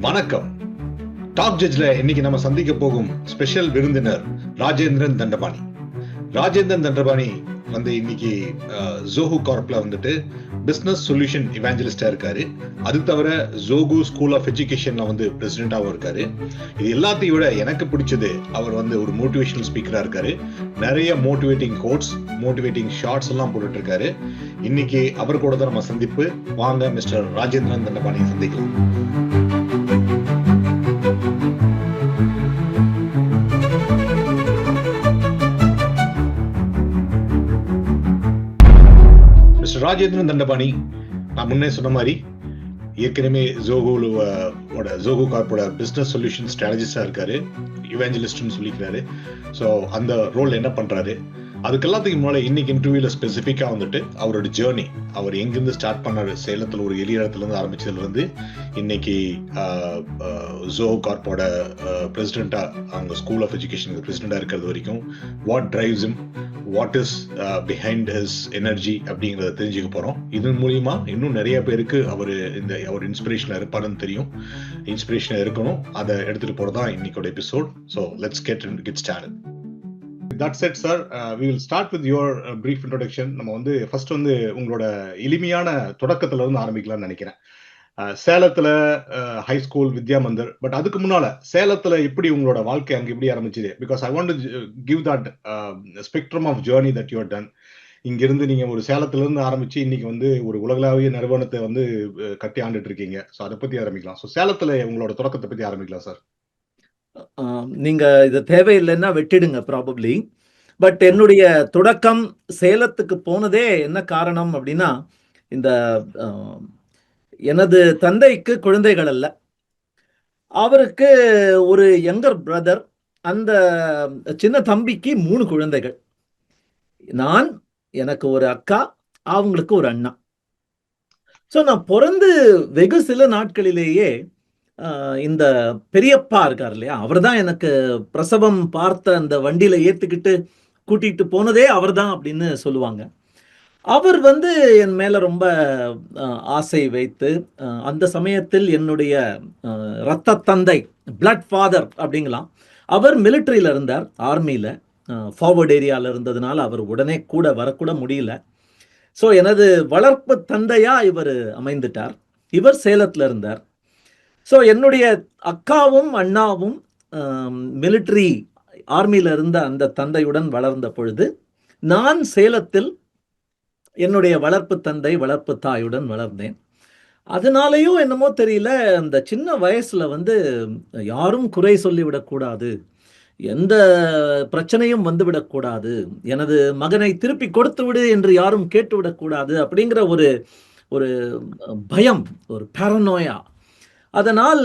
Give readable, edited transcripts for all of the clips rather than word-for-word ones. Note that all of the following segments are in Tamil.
வணக்கம். டாப் ஜட்ஜ்ல இன்னைக்கு நம்ம சந்திக்க போகும் ஸ்பெஷல் விருந்தினர் ராஜேந்திரன் தண்டபாணி. ராஜேந்திரன் தண்டபாணி வந்து இன்னைக்கு ஜோஹோ கார்ப்ல வந்துட்டு பிசினஸ் சொல்யூஷன் இவாஞ்சலிஸ்டா இருக்காரு. அது தவிர ஜோகோ ஸ்கூல் ஆஃப் எஜுகேஷன்ல வந்து பிரசிடென்டாவும் இருக்காரு. இது எல்லாத்தையும் விட எனக்கு பிடிச்சது அவர் வந்து ஒரு மோட்டிவேஷனல் ஸ்பீக்கரா இருக்காரு. நிறைய மோட்டிவேட்டிங் கோட்ஸ், மோட்டிவேட்டிங் ஷார்ட்ஸ் எல்லாம் போட்டுட்டு இருக்காரு. இன்னைக்கு அவர் கூட தான் நம்ம சந்திப்பு. வாங்க மிஸ்டர் ராஜேந்திரன் தண்டபாணியை சந்திக்கலாம். ராஜேந்திரன் தண்டபாணி, நான் முன்னே சொன்ன மாதிரி ஏற்கனவே ஜோகோ கார்ப்போட பிசினஸ் சொல்யூஷன் ஸ்ட்ராட்டஜிஸ்டா இருக்காரு, இவாஞ்சலிஸ்ட்னு சொல்லிக்கிறாரு. ஸோ அந்த ரோல் என்ன பண்றாரு, அதுக்கு எல்லாத்துக்கு முன்னாடி இன்னைக்கு இன்டர்வியூல ஸ்பெசிஃபிக்கா வந்துட்டு அவரோட ஜேர்னி, அவர் எங்கிருந்து ஸ்டார்ட் பண்ணாரு, சேலத்துல ஒரு எளிய இடத்துல இருந்து ஆரம்பிச்சதுல இருந்து இன்னைக்கு ஜோஹோ கார்ப்போட பிரசிடென்டா, அவங்க ஸ்கூல் ஆஃப் எஜுகேஷனுக்கு பிரசிடென்டா இருக்கிறது வரைக்கும் what drives him, what is behind his energy அப்படிங்கிறத தெரிஞ்சுக்க போறோம். இதன் மூலியமா இன்னும் நிறைய பேருக்கு அவர் இன்ஸ்பிரேஷனா இருப்பாருன்னு தெரியும். இன்ஸ்பிரேஷனா இருக்கணும், அதை எடுத்துட்டு போறதா இன்னைக்கோட episode. So let's get started. That said, sir, we will start with your brief introduction. நம்ம வந்து ஃபர்ஸ்ட் வந்து உங்களோட எளிமையான தொடக்கத்துல இருந்து ஆரம்பிக்கலாம்னு நினைக்கிறேன். சேலத்துல high school Vidya Mandir, but அதுக்கு முன்னால சேலத்துல எப்படி உங்களோட வாழ்க்கை அங்க எப்படி ஆரம்பிச்சது? Because I want to give that spectrum of journey that you have done. இங்க இருந்து நீங்க ஒரு சேலத்துல இருந்து ஆரம்பிச்சு இன்னைக்கு வந்து ஒரு உலகளாவிய நிறுவனத்தை வந்து கட்டி ஆண்டுட்டு இருக்கீங்க. ஸோ அதை பத்தி ஆரம்பிக்கலாம். ஸோ சேலத்துல உங்களோட தொடக்கத்தை பத்தி ஆரம்பிக்கலாம் சார். நீங்க இது தேவையில்லைன்னா வெட்டிடுங்க ப்ராபப்ளி. பட் என்னுடைய தொடக்கம் சேலத்துக்கு போனதே என்ன காரணம் அப்படின்னா, இந்த எனது தந்தைக்கு குழந்தைகள் அல்ல, அவருக்கு ஒரு யங்கர் பிரதர். அந்த சின்ன தம்பிக்கு 3 குழந்தைகள். நான், எனக்கு ஒரு அக்கா, அவங்களுக்கு ஒரு அண்ணா. ஸோ நான் பிறந்து வெகு சில நாட்களிலேயே இந்த பெரியப்பா இருக்கார் இல்லையா, அவர் தான் எனக்கு பிரசவம் பார்த்த அந்த வண்டியில ஏத்துக்கிட்டு கூட்டிட்டு போனதே அவர் தான் அப்படின்னு சொல்லுவாங்க. அவர் வந்து என் மேல ரொம்ப ஆசை வைத்து, அந்த சமயத்தில் என்னுடைய இரத்த தந்தை, பிளட் ஃபாதர் அப்படிங்கலாம், அவர் மிலிட்டரியில இருந்தார், ஆர்மியில ஃபார்வர்ட் ஏரியால இருந்ததுனால அவர் உடனே கூட வரக்கூட முடியல. ஸோ எனது வளர்ப்பு தந்தையா இவர் அமைந்துட்டார். இவர் சேலத்துல இருந்தார். ஸோ என்னுடைய அக்காவும் அண்ணாவும் மிலிட்ரி ஆர்மியில இருந்த அந்த தந்தையுடன் வளர்ந்த பொழுது, நான் சேலத்தில் என்னுடைய வளர்ப்பு தந்தை வளர்ப்பு தாயுடன் வளர்ந்தேன். அதனாலேயோ என்னமோ தெரியல, அந்த சின்ன வயசுல வந்து யாரும் குறை சொல்லிவிடக்கூடாது, எந்த பிரச்சனையும் வந்துவிடக்கூடாது, எனது மகனை திருப்பி கொடுத்து விடு என்று யாரும் கேட்டுவிடக்கூடாது அப்படிங்கிற ஒரு ஒரு பயம், ஒரு பாரனோயா. அதனால்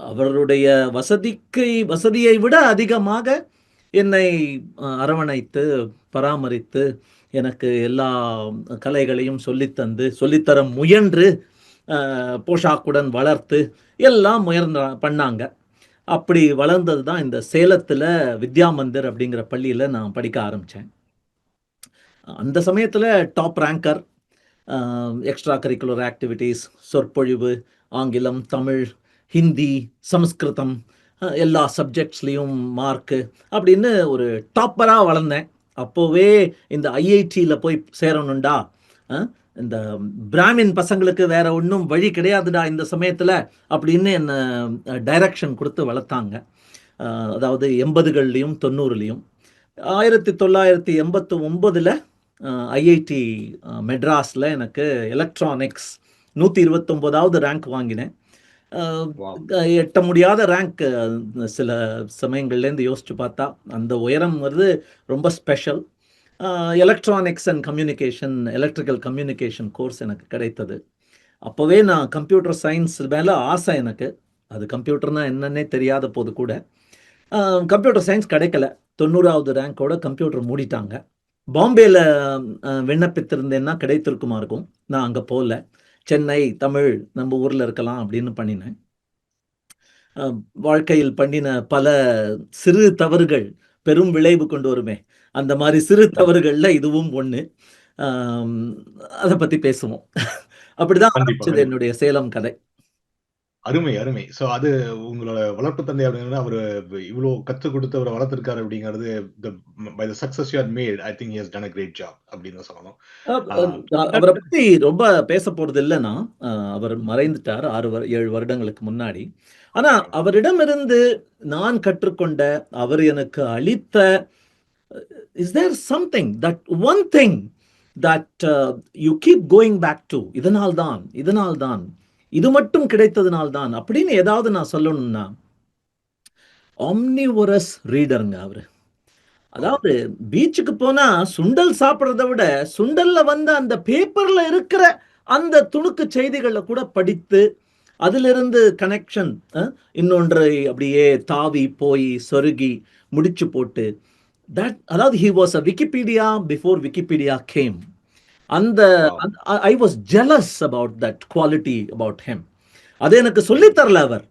அவருடைய வசதியை விட அதிகமாக என்னை அரவணைத்து பராமரித்து எனக்கு எல்லா கலைகளையும் சொல்லித்தர முயன்று போஷாக்குடன் வளர்த்து எல்லாம் பண்ணாங்க. அப்படி வளர்ந்தது தான் இந்த சேலத்துல வித்யா மந்திர் அப்படிங்கிற பள்ளியில நான் படிக்க ஆரம்பித்தேன். அந்த சமயத்துல top ranker, extra curricular activities, சொற்பொழிவு, ஆங்கிலம், தமிழ், ஹிந்தி, சமஸ்கிருதம், எல்லா சப்ஜெக்ட்ஸ்லேயும் மார்க்கு அப்படின்னு ஒரு டாப்பராக வளர்ந்தேன். அப்போவே இந்த ஐஐடியில் போய் சேரணுண்டா, இந்த பிராமின் பசங்களுக்கு வேற ஒன்றும் வழி கிடையாதுடா இந்த சமயத்தில் அப்படின்னு என்னை டைரக்ஷன் கொடுத்து வளர்த்தாங்க. அதாவது 80கள்லையும் 90லையும். 1989 ஐஐடி மெட்ராஸில் எனக்கு எலக்ட்ரானிக்ஸ் 129வது ரேங்க் வாங்கினேன். எட்ட முடியாத ரேங்க் சில சமயங்கள்லேருந்து யோசிச்சு பார்த்தா. அந்த உயரம் வந்து ரொம்ப special. Electronics and communication, electrical communication course எனக்கு கிடைத்தது. அப்போவே நான் கம்ப்யூட்டர் சயின்ஸ் மேலே ஆசை எனக்கு. அது கம்ப்யூட்டர்னா என்னன்னே தெரியாத போது கூட கம்ப்யூட்டர் சயின்ஸ் கிடைக்கல. 90வது ரேங்கோட கம்ப்யூட்டர் மூடிட்டாங்க. பாம்பேல விண்ணப்பித்திருந்தேன்னா கிடைத்திருக்குமா இருக்கும். நான் அங்கே போகல. சென்னை, தமிழ், நம்ம ஊரில் இருக்கலாம் அப்படின்னு பண்ணினேன். வாழ்க்கையில் பண்ணின பல சிறு தவறுகள் பெரும் விளைவு கொண்டு வருமே, அந்த மாதிரி சிறு தவறுகள்ல இதுவும் ஒண்ணு. அதை பத்தி பேசுவோம். அப்படிதான் ஆரம்பிச்சது என்னுடைய சேலம் கதை. அருமை, அருமை. சோ அது உங்களோட வளர்ப்பு தந்தை அப்படிங்கிறது அவரு இவ்ளோ கத்துக் குடுத்து அவர வளர்த்திருக்காரு அப்படிங்கிறது the by the success you had made, I think he has done a great job அப்படின்னு தான் சொல்லணும். ஆ அவரை பத்தி ரொம்ப பேச போறது இல்ல நான். அவர் மறைந்துட்டார் 7 வருடங்களுக்கு முன்னாடி. ஆனா அவரிடமிருந்து நான் கற்றுக்கொண்ட, அவர் எனக்கு அளித்த, is there something that one thing that you keep going back to, இதனால் தான் இது மட்டும் கிடைத்ததுனால்தான் அப்படின்னு ஏதாவது நான் சொல்லணும்னா, ஆம்னிவரஸ் ரீடருங்க அவரு. ஓ! அதாவது பீச்சுக்கு போனா சுண்டல் சாப்பிடுறத விட, சுண்டல்ல வந்த அந்த பேப்பர்ல இருக்கிற அந்த துணுக்கு செய்திகள கூட படித்து, அதிலிருந்து கனெக்ஷன் இன்னொன்றை அப்படியே தாவி போய் சொருகி முடிச்சு போட்டு, அதாவது he was a Wikipedia before Wikipedia came. அந்த wow! I was jealous about that quality about him. அது எனக்கு சொல்லித் தரல அவர்.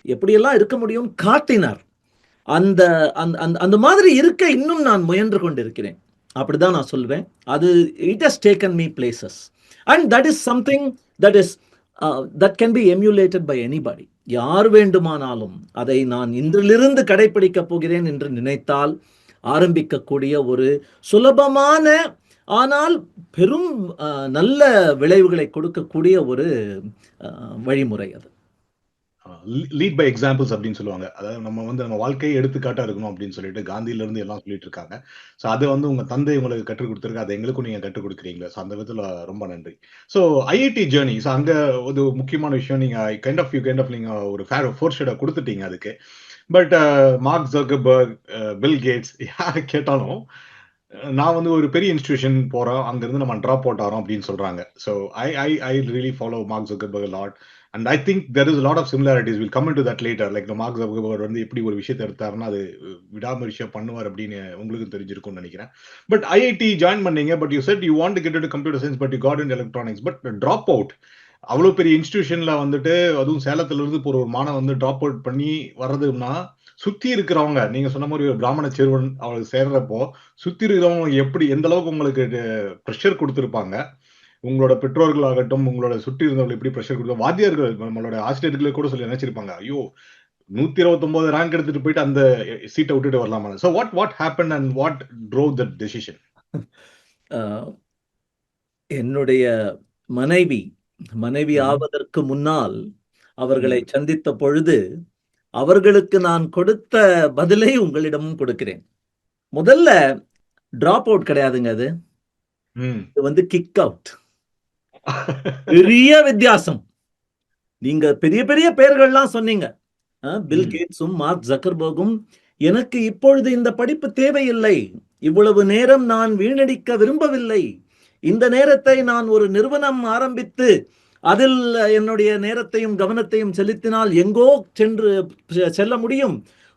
எப்படியெல்லாம் இருக்க முடியும் காட்டினார். அந்த அந்த அந்த அந்த மாதிரி இருக்க இன்னும் நான் முயன்று கொண்டிருக்கிறேன். அப்படிதான் நான் சொல்வேன். அது it has taken me places. And that is something that is that can be emulated by anybody. யார் வேண்டுமானாலும் அதை நான் இன்றிலிருந்து கடைபிடிக்கப் போகிறேன் என்று நினைத்தால் ஆரம்பிக்கக்கூடிய ஒரு சுலபமான, ஆனால் பெரும் நல்ல விளைவுகளை கொடுக்கக்கூடிய ஒரு வழிமுறை அது. லீட் பை எக்ஸாம்பிள்ஸ் அப்படின்னு சொல்லுவாங்க. அதாவது நம்ம வாழ்க்கையை எடுத்துக்காட்டா இருக்கணும் அப்படின்னு சொல்லிட்டு காந்தியில இருந்து எல்லாம் சொல்லிட்டு இருக்காங்க. சோ அது உங்க தந்தை உங்களுக்கு கற்றுக் குடுத்திருக்கு. அத எங்களுக்கும் நீங்க கற்றுக் குடுக்குறீங்க. சோ அந்த விதத்துல ரொம்ப நன்றி. சோ ஐஐடி ஜர்னி, சோ அங்க ஒரு முக்கியமான விஷயம் நீங்க நீங்க ஒரு ஃபோர் ஷேடோ குடுத்துட்டீங்க அதுக்கு. But Mark Zuckerberg, Bill Gates யார கேட்டாலும் நான் ஒரு பெரிய இன்ஸ்டிடியூஷன் போறோம். அங்கிருந்து நம்ம டிராப் அவுட் ஆறோம் அப்படின்னு சொல்றாங்க. So I I I really follow mark Zuckerberg a lot. And I think there is a lot of similarities. We'll come into that later. Like the mark Zuckerberg எப்படி ஒரு விஷயத்தை எடுத்தாருன்னா அது விடாமுயற்சியா பண்ணுவார் அப்படின்னு உங்களுக்கும் தெரிஞ்சிருக்கும்னு நினைக்கிறேன். பட் ஐஐடி ஜாயின் பண்ணீங்க. But you said you want to get into computer science, but you got into electronics. But drop out அவ்வளவு பெரிய இன்ஸ்டிடியூஷன்ல அதுவும் சேலத்துல இருந்து போற ஒரு மாணவன் டிராப் அவுட் பண்ணி வர்றதுன்னா, சுத்தி இருக்கிறவங்க நீங்க சொன்ன மாதிரி ஒரு பிராமண சிறுவன் அவளுக்கு சேர்றப்போ சுத்தி இருக்கிறவங்க எப்படி எந்த அளவுக்கு உங்களுக்கு ப்ரெஷர் கொடுத்திருப்பாங்க. உங்களோட பெற்றோர்களாகட்டும், உங்களோட சுற்றி இருந்தவர்கள் எப்படி ப்ரெஷர் கொடுத்தோம். வாத்தியார்கள் நம்மளோட ஆசிரியர்களே கூட சொல்லி நினைச்சிருப்பாங்க. ஐயோ 129 ரேங்க் எடுத்துட்டு போயிட்டு அந்த சீட்டை விட்டுட்டு வரலாமா. So what happen and what drove that decision? என்னுடைய மனைவி ஆவதற்கு முன்னால் அவர்களை சந்தித்த பொழுது அவர்களுக்கு நான் கொடுத்த பதிலை உங்களிடமும் கொடுக்கிறேன். முதல்ல டிராப் அவுட் கிடையாதுங்க. அது கிக் அவுட். பெரிய வித்தியாசம். நீங்க பெரிய பெரிய பெயர்கள்லாம் சொன்னீங்க. பில் கேட்ஸும் மார்க் ஜக்கர்பர்கும். எனக்கு இப்பொழுது இந்த படிப்பு தேவையில்லை. இவ்வளவு நேரம் நான் வீணடிக்க விரும்பவில்லை. இந்த நேரத்தை நான் ஒரு நிறுவனம் ஆரம்பித்து அதில் என்னுடைய நேரத்தையும் கவனத்தையும் செலுத்தினால் எங்கோ செல்ல முடியும்,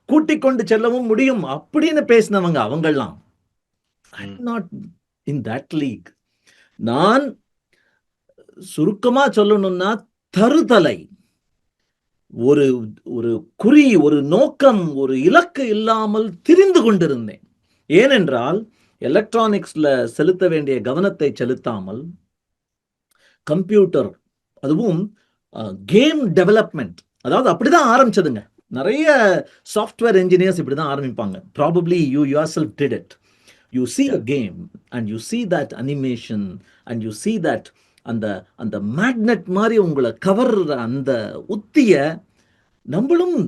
கூட்டிக் கொண்டு செல்லவும் முடியும் அப்படின்னு பேசினவங்க அவங்கெல்லாம். Not in that league. நான் சுருக்கமா சொல்லணும்னா தருதலை, ஒரு ஒரு குறி, ஒரு நோக்கம், ஒரு இலக்கு இல்லாமல் திரிந்து கொண்டிருந்தேன். ஏனென்றால் எலக்ட்ரானிக்ஸ்ல செலுத்த வேண்டிய கவனத்தை செலுத்தாமல் கம்ப்யூட்டர், அதுவும் கேம் டெவலப்மெண்ட், அதாவது அப்படிதான் ஆரம்பிச்சதுங்க. நிறைய சாஃப்ட்வேர் என்ஜினியர்ஸ் இப்படிதான் ஆரம்பிப்பாங்க. Probably you yourself did it. You see a game and you see that animation and you see that அந்த மேக்னெட் மாதிரி உங்களை கவர்ற அந்த உத்திய நம்மளும்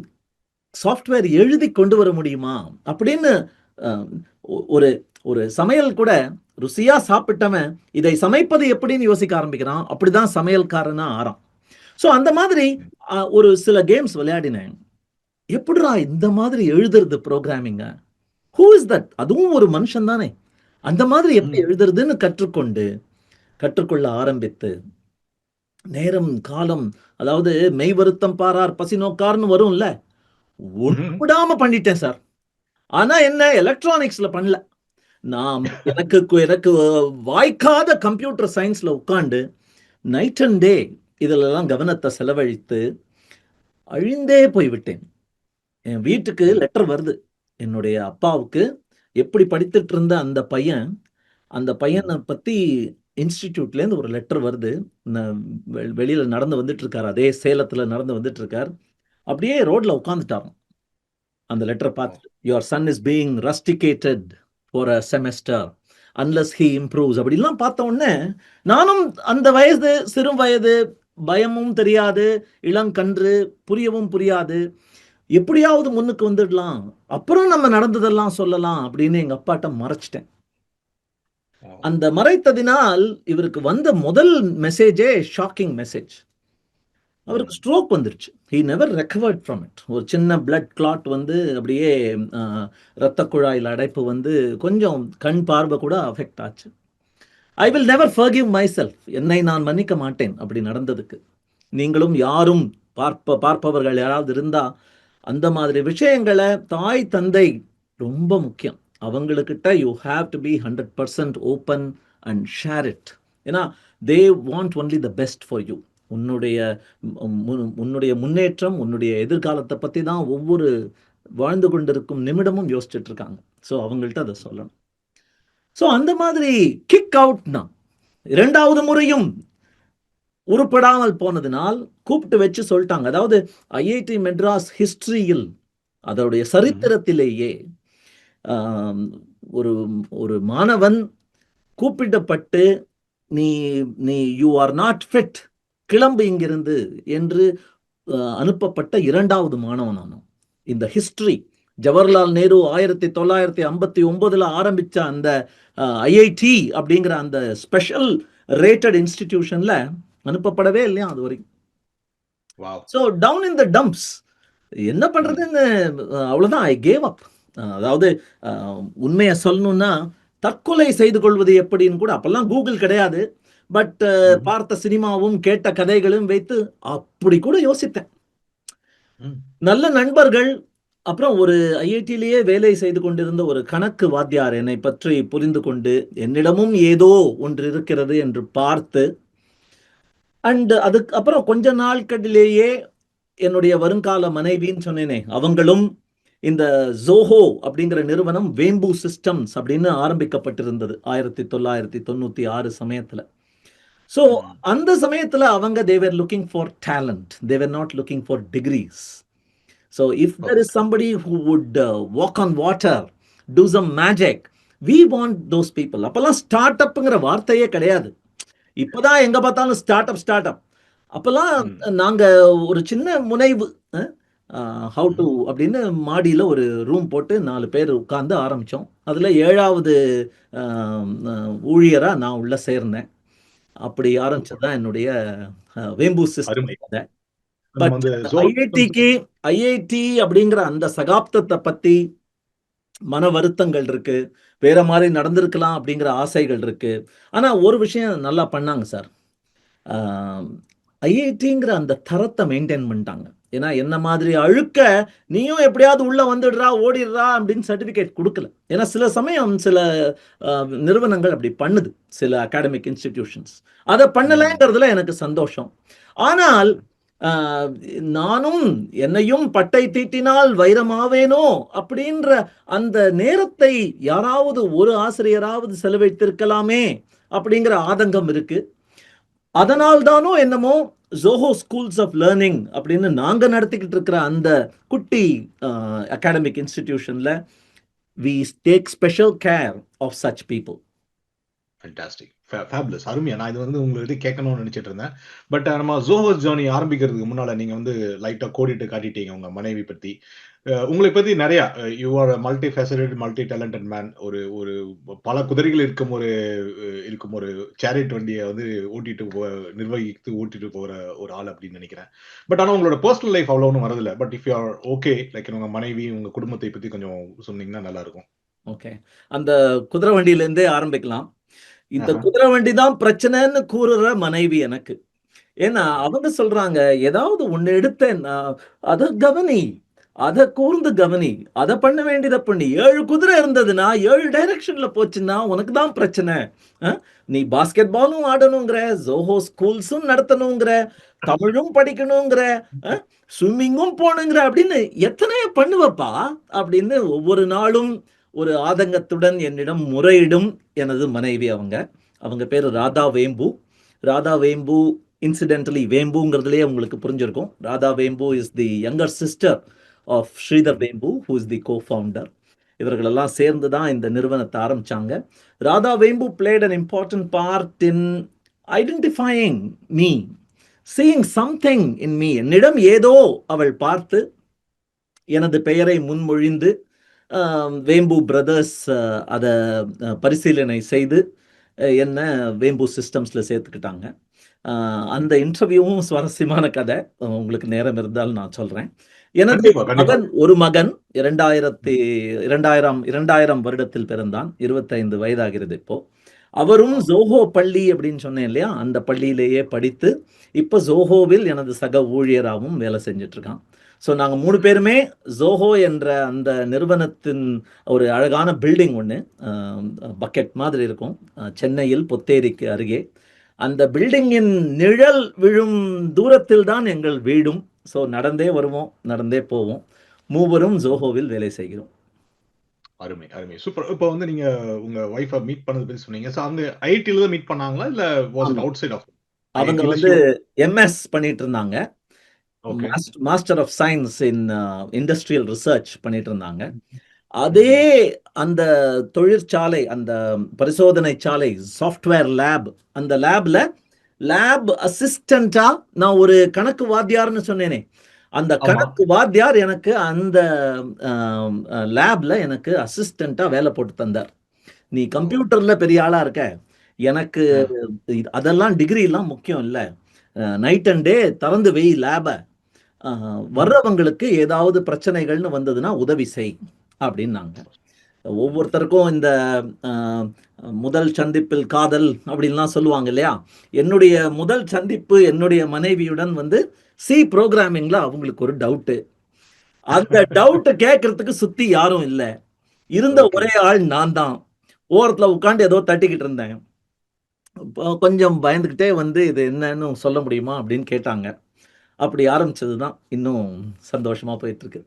சாஃப்ட்வேர் எழுதி கொண்டு வர முடியுமா அப்படின்னு ஒரு ஒரு சமையல் கூட ருசியா சாப்பிட்டவன் இதை சமைப்பது எப்படின்னு யோசிக்க ஆரம்பிக்கிறான். அப்படிதான் சமையல்காரனா ஆறான். ஸோ அந்த மாதிரி ஒரு சில கேம்ஸ் விளையாடினேன். எப்படிடா இந்த மாதிரி எழுதுறது ப்ரோக்ராமிங்க, ஹூ இஸ் தட், அதுவும் ஒரு மனுஷன் தானே, அந்த மாதிரி எப்படி எழுதுறதுன்னு கற்றுக்கொள்ள ஆரம்பித்து நேரம் காலம், அதாவது மெய் வருத்தம் பாரார் பசி நோக்கார்னு வரும்ல, ஒண்ணு விடாம பண்ணிட்டேன் சார். ஆனா என்ன, எலக்ட்ரானிக்ஸ்ல பண்ணல. நான் எனக்கு வாய்க்காத கம்ப்யூட்டர் சயின்ஸ்ல உட்கார்ந்து நைட் அண்ட் டே இதிலெல்லாம் கவனத்தை செலவழித்து அழிந்தே போய்விட்டேன். என் வீட்டுக்கு லெட்டர் வருது. என்னுடைய அப்பாவுக்கு எப்படி படித்துட்டு இருந்த அந்த பையனை பத்தி இன்ஸ்டிடியூட்லேருந்து ஒரு லெட்டர் வருது. வெளியில நடந்து வந்துட்டு இருக்காரு, அதே சேலத்துல நடந்து வந்துட்டு இருக்கார். அப்படியே ரோட்ல உட்காந்துட்டாராம் அந்த லெட்டரை பார்த்துட்டு. Your son is being rusticated for a semester unless he improves அப்படிலாம் பார்த்த உடனே, நானும் அந்த வயது, சிறு வயது, பயமும் தெரியாது, இளங்கன்று, புரியவும் புரியாது, எப்படியாவது முன்னுக்கு வந்துடலாம், அப்புறம் நம்ம நடந்ததெல்லாம் சொல்லலாம் அப்படின்னு எங்க அப்பாட்ட மறைச்சிட்டேன். அந்த மறைத்ததினால் இவருக்கு வந்த முதல் மெசேஜே ஷாக்கிங் மெசேஜ். அவருக்கு ஸ்ட்ரோக் வந்துருச்சு. He never recovered from it. ஒரு சின்ன பிளட் கிளாட் வந்து அப்படியே இரத்த குழாயில் அடைப்பு வந்து கொஞ்சம் கண் பார்வை கூட அஃபெக்ட் ஆச்சு. I will never forgive my self. என்னை நான் மன்னிக்க மாட்டேன் அப்படி நடந்ததுக்கு. நீங்களும் யாரும் பார்ப்பவர்கள் யாராவது இருந்தா அந்த மாதிரி விஷயங்களை, தாய் தந்தை ரொம்ப முக்கியம். அவங்களுக்கிட்ட you have to be 100% open and share it. ஏன்னா they want only the best for you. உன்னுடைய முன்னேற்றம், உன்னுடைய எதிர்காலத்தை பற்றி தான் ஒவ்வொரு வாழ்ந்து கொண்டிருக்கும் நிமிடமும் யோசிச்சுட்டு இருக்காங்க. ஸோ அவங்கள்ட்ட அதை சொல்லணும். ஸோ அந்த மாதிரி கிக் அவுட்னா, 2வது முறையும் உருப்படாமல் போனதுனால் கூப்பிட்டு வச்சு சொல்லிட்டாங்க. அதாவது ஐஐடி மெட்ராஸ் ஹிஸ்டரியில், அதோடைய சரித்திரத்திலேயே ஒரு ஒரு மாணவன் கூப்பிடப்பட்டு நீ நீ யூ ஆர் நாட் ஃபிட், கிளம்பு இங்கிருந்து என்று அனுப்பப்பட்ட 2வது மாணவன் நானும். இந்த ஹிஸ்டரி ஜவஹர்லால் நேரு 1959 ஆரம்பிச்ச அந்த ஐஐடி அப்படிங்கிற அந்த ஸ்பெஷல் ரேட்டட் இன்ஸ்டிடியூஷன்ல அனுப்பப்படவே இல்லையா அது வரைக்கும். So down in the dumps. என்ன பண்றதுன்னு அவ்வளவுதான், ஐ கேவ் அப். அதாவது உண்மையை சொல்லணும்னா, தற்கொலை செய்து கொள்வது எப்படின்னு கூட அப்பெல்லாம் கூகுள் கிடையாது. பட் பார்த்த சினிமாவும் கேட்ட கதைகளும் வைத்து அப்படி கூட யோசித்தேன். நல்ல நண்பர்கள், அப்புறம் ஒரு ஐஐடியிலேயே வேலை செய்து கொண்டிருந்த ஒரு கணக்கு வாத்தியார் என்னை பற்றி புரிந்து கொண்டு, என்னிடமும் ஏதோ ஒன்று இருக்கிறது என்று பார்த்து, அண்ட் அதுக்கு அப்புறம் கொஞ்ச நாட்களிலேயே என்னுடைய வருங்கால மனைவின்னு சொன்னேனே, அவங்களும் இந்த ஜோஹோ அப்படிங்கிற நிறுவனம் வேம்பு சிஸ்டம்ஸ் அப்படின்னு ஆரம்பிக்கப்பட்டிருந்தது 1996 சமயத்துல. ஸோ அந்த சமயத்துல அவங்க they were looking for talent, they were not looking for degrees. So if there is somebody who would walk on water, do some magic, we want those people. அப்பெல்லாம் ஸ்டார்ட் அப்ங்கிற வார்த்தையே கிடையாது. இப்பதான் எங்க பார்த்தாலும் ஸ்டார்ட் அப். அப்பெல்லாம் நாங்க ஒரு சின்ன முனைவு, ஹவு டு அப்படின்னு மாடியில் ஒரு ரூம் போட்டு 4 பேர் உட்கார்ந்து ஆரம்பித்தோம். அதில் 7வது ஊழியராக நான் உள்ள சேர்ந்தேன். அப்படி ஆரம்பிச்சது தான் என்னுடைய வேம்பு சிஸ்டம். பட் ஐஐடி அப்படிங்கிற அந்த சகாப்தத்தை பற்றி மன வருத்தங்கள் இருக்கு, வேற மாதிரி நடந்திருக்கலாம் அப்படிங்கிற ஆசைகள் இருக்கு. ஆனால் ஒரு விஷயம் நல்லா பண்ணாங்க சார், ஐஐடிங்கிற அந்த தரத்தை மெயின்டைன் பண்ணிட்டாங்க. ஏன்னா என்ன மாதிரி அழுக்க நீயும் எப்படியாவது உள்ள வந்துடுறா ஓடிடுறா அப்படின்னு சர்டிபிகேட் கொடுக்கல. ஏன்னா சில சமயம் சில நிறுவனங்கள் அப்படி பண்ணுது, சில அகாடமிக் இன்ஸ்டிடியூஷன்ஸ். அதை பண்ணலைங்கிறதுல எனக்கு சந்தோஷம். ஆனால் நானும் என்னையும் பட்டை தீட்டினால் வைரமாவேனோ அப்படின்ற அந்த நேரத்தை யாராவது ஒரு ஆசிரியராவது செலவழித்திருக்கலாமே அப்படிங்கிற ஆதங்கம் இருக்கு. அதனால்தானோ என்னமோ ஜோஹோ ஸ்கூல்ஸ் ஆஃப் லேர்னிங் அப்படின்னு நாங்க நடத்திக்கிட்டு இருக்கிற அந்த குட்டி அகாடமிக் இன்ஸ்டிடியூஷன்ல we take special care of such people. Fantastic, fabulous, அருமையா. நான் இது வந்து உங்களுக்கு கேட்கணும்னு நினைச்சிட்டு இருந்தேன். பட் நம்ம ஜோஹோஸ் ஜர்னி ஆரம்பிக்கிறதுக்கு முன்னால நீங்க வந்து லைட்டா கோடிட்டு காட்டிட்டீங்க உங்க மனைவி பத்தி. உங்களை பத்தி நிறைய, you are multi faceted, multi talented man. ஒரு ஒரு பல குதிரைகள் இருக்கும் ஒரு சேரிட் வண்டியை வந்து நிர்வகித்து ஓட்டிட்டு போகிற ஒரு ஆள் அப்படின்னு நினைக்கிறேன். பட் ஆனால் உங்களோட பர்சனல் லைஃப் அவ்வளோன்னு வரதில்லை. But if you are okay, like உங்க மனைவி உங்க குடும்பத்தை பத்தி கொஞ்சம் சொன்னீங்கன்னா நல்லா இருக்கும். ஓகே, அந்த குதிரை வண்டியிலேருந்தே ஆரம்பிக்கலாம். இந்த குதிரை வண்டி தான் பிரச்சனைன்னு கூறுற மனைவி எனக்கு. ஏன்னா அவங்க சொல்றாங்க, ஏதாவது ஒண்ணு எடுத்தேன்னா அதை கவனி, அதை கூர்ந்து கவனி, அதை பண்ண வேண்டியதை பண்ணி. 7 குதிரை இருந்ததுன்னா 7 டைரக்ஷன்ல போச்சுன்னா உனக்கு தான் பிரச்சனை. நீ பாஸ்கெட் பாலும் ஆடணுங்கிற, ஜோஹோ ஸ்கூல்ஸும் நடத்தணுங்கிற, தமிழும் படிக்கணுங்கிற, ஸ்விம்மிங்கும் போகணுங்கிற அப்படின்னு எத்தனையோ பண்ணுவப்பா அப்படின்னு ஒவ்வொரு நாளும் ஒரு ஆதங்கத்துடன் என்னிடம் முறையிடும் எனது மனைவி அவங்க. அவங்க பேர் ராதா வேம்பு. ராதா வேம்பு இன்சிடென்டலி வேம்புங்கிறதுலேயே உங்களுக்கு புரிஞ்சிருக்கும். Radha Vembu is the younger sister of Sridhar Vembu, who is the கோ-ஃபவுண்டர். இவர்களெல்லாம் சேர்ந்து தான் இந்த நிறுவனத்தை ஆரம்பிச்சாங்க. ராதா வேம்பு plate an important part in identifying me, seeing something in me. என்னிடம் ஏதோ அவள் பார்த்து எனது பெயரை முன்மொழிந்து வேம்பு பிரதர்ஸ் அதை பரிசீலனை செய்து என்ன வேம்பு சிஸ்டம்ஸில் சேர்த்துக்கிட்டாங்க. அந்த இன்டர்வியூவும் சுவாரஸ்யமான கதை. உங்களுக்கு நேரம் இருந்தால் நான் சொல்கிறேன். எனது மகன் ஒரு மகன் 2000 வருடத்தில் பிறந்தான். 25 வயதாகிறது இப்போ. அவரும் ஜோஹோ பள்ளி அப்படின்னு சொன்னேன் இல்லையா, அந்த பள்ளியிலேயே படித்து இப்போ ஜோஹோவில் எனது சக ஊழியராகவும் வேலை செஞ்சுட்டு இருக்கான். ஸோ நாங்கள் 3 பேருமே ஜோஹோ என்ற அந்த நிறுவனத்தின் ஒரு அழகான பில்டிங் ஒன்று, பக்கெட் மாதிரி இருக்கும், சென்னையில் பொத்தேரிக்கு அருகே. அந்த பில்டிங்கின் நிழல் விழும் தூரத்தில் தான் எங்கள் வீடும். ஸோ நடந்தே வருவோம், நடந்தே போவோம். மூவரும் ஜோஹோவில் வேலை செய்கிறோம். அருமை அருமை, சூப்பர். இப்போ வந்து நீங்க உங்க வைஃபை மீட் பண்ணது பத்தி சொன்னீங்க. ஸோ அவங்க ஐடில தான் மீட் பண்ணாங்களா இல்ல was it outside of? அவங்க வந்து எம்எஸ் பண்ணிட்டு இருந்தாங்க, master of science in industrial research பண்ணிட்டு இருந்தாங்க. அதே அந்த தொழிற்சாலை, அந்த பரிசோதனை சாலை, சாஃப்ட்வேர் லேப், அந்த லேப்ல லேப் அசிஸ்டண்டா நான் ஒரு கணக்கு வாத்தியார்னு சொன்னேனே, அந்த கணக்கு வாத்தியார் எனக்கு அந்த லேப்ல எனக்கு அசிஸ்டண்டா வேலை போட்டு தந்தார். நீ கம்ப்யூட்டர்ல பெரிய ஆளா இருக்க, எனக்கு அதெல்லாம் டிகிரி எல்லாம் முக்கியம் இல்லை, நைட் அண்ட் டே திறந்து வெய் லேப, வர்றவங்களுக்கு ஏதாவது பிரச்சனைகள்னு வந்ததுன்னா உதவி செய் அப்படின்னாங்க. ஒவ்வொருத்தருக்கும் இந்த முதல் சந்திப்பில் காதல் அப்படின்லாம் சொல்லுவாங்க இல்லையா. என்னுடைய முதல் சந்திப்பு என்னுடைய மனைவியுடன் வந்து சி ப்ரோக்ராமிங்ல அவங்களுக்கு ஒரு டவுட்டு. அந்த டவுட்டை கேட்கறதுக்கு சுத்தி யாரும் இல்லை, இருந்த ஒரே ஆள் நான் தான். ஓரத்துல உட்காந்து ஏதோ தட்டிக்கிட்டு இருந்தேன். கொஞ்சம் பயந்துக்கிட்டே வந்து இது என்னன்னு சொல்ல முடியுமா அப்படின்னு கேட்டாங்க. அப்படி ஆரம்பிச்சதுதான் இன்னும் சந்தோஷமா போயிட்டு இருக்கு.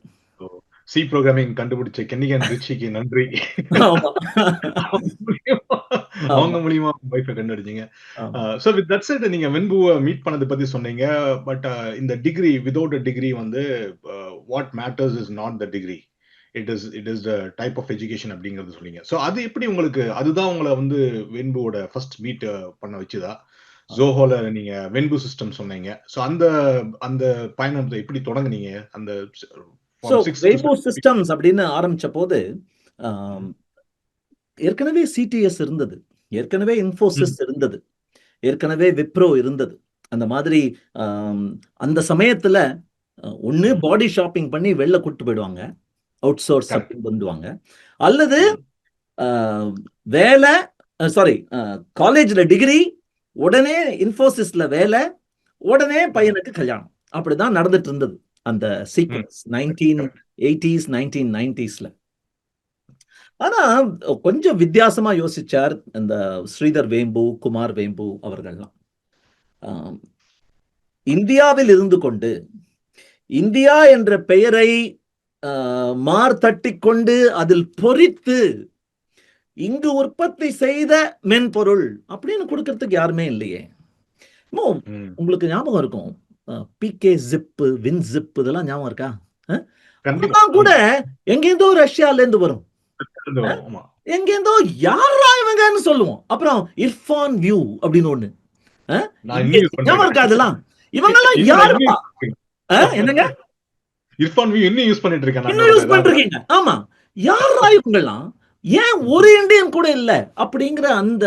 சி ப்ரோகிராமிங் கண்டுபிடிச்ச கென்னிகன் ரிச்சிக்கு நன்றி. அவங்க மூலியமா வைஃபை கண்டுபிடிச்சீங்க. சோ வித் தட் செட், நீங்க வெண்புவை மீட் பண்ணதை பத்தி சொன்னீங்க. பட் இந்த டிகிரி, வித்அவுட் அ டிகிரி வந்து what matters is not the degree, it is the type of education அப்படிங்கறது சொன்னீங்க. சோ அது எப்படி உங்களுக்கு, அதுதான் உங்களை வந்து வெண்புவோட ஃபர்ஸ்ட் மீட் பண்ண வச்சுதா? ஜோஹோல நீங்க வெண்பு சிஸ்டம் சொன்னீங்க. சோ அந்த அந்த பயணத்தை எப்படி தொடங்குனீங்க? அந்த வெண்பு சிஸ்டம்ஸ் அப்படின்னு ஆரம்பிச்ச போது ஏற்கனவே சிடிஎஸ் இருந்தது, ஏற்கனவே இன்ஃபோசிஸ் இருந்தது, ஏற்கனவே விப்ரோ இருந்தது. அந்த மாதிரி அந்த சமயத்துல ஒண்ணு பாடி ஷாப்பிங் பண்ணி வெளில கூட்டு போயிடுவாங்க, அவுட் சோர்ஸ் வந்துடுவாங்க, அல்லது வேலை, சாரி, காலேஜ்ல டிகிரி, உடனே இன்ஃபோசிஸ்ல வேலை, உடனே பையனுக்கு கல்யாணம். அப்படிதான் நடந்துட்டு இருந்தது அந்த சீக்வன்ஸ் 1980s 1990ஸ்ல. ஆனா கொஞ்சம் வித்தியாசமா யோசிச்சார் இந்த ஸ்ரீதர் வேம்பு, குமார் வேம்பு அவர்கள்லாம். இந்தியாவில் இருந்து கொண்டு இந்தியா என்ற பெயரை மார்த்தட்டி கொண்டு அதில் பொறித்து இங்கு உற்பத்தி செய்த மென்பொருள் அப்படின்னு கொடுக்கறதுக்கு யாருமே இல்லையே. உங்களுக்கு ஞாபகம் இருக்கும், பிகே ஜிப், வின் ஜிப், இதெல்லாம் ஞாபகம் இருக்கா? கூட எங்கேருந்தோ ரஷ்யால இருந்து வரும், எங்கேருந்தோ யாரா இவங்கன்னு சொல்லுவோம். அப்புறம் இர்ஃபான் வியூ அப்படின்னு ஒண்ணு ஞாபகம் இருக்கா? அதெல்லாம் இவங்கெல்லாம் யாருப்பா? என்னங்க இர்ஃபான் வியூ இன்னும் யூஸ் பண்ணிட்டு இருக்கேன், இன்னும் யூஸ் பண்றீங்க? ஆமா, யாரா இவங்கெல்லாம், ஏன் ஒரு இந்தியன் கூட இல்ல அப்படிங்கிற அந்த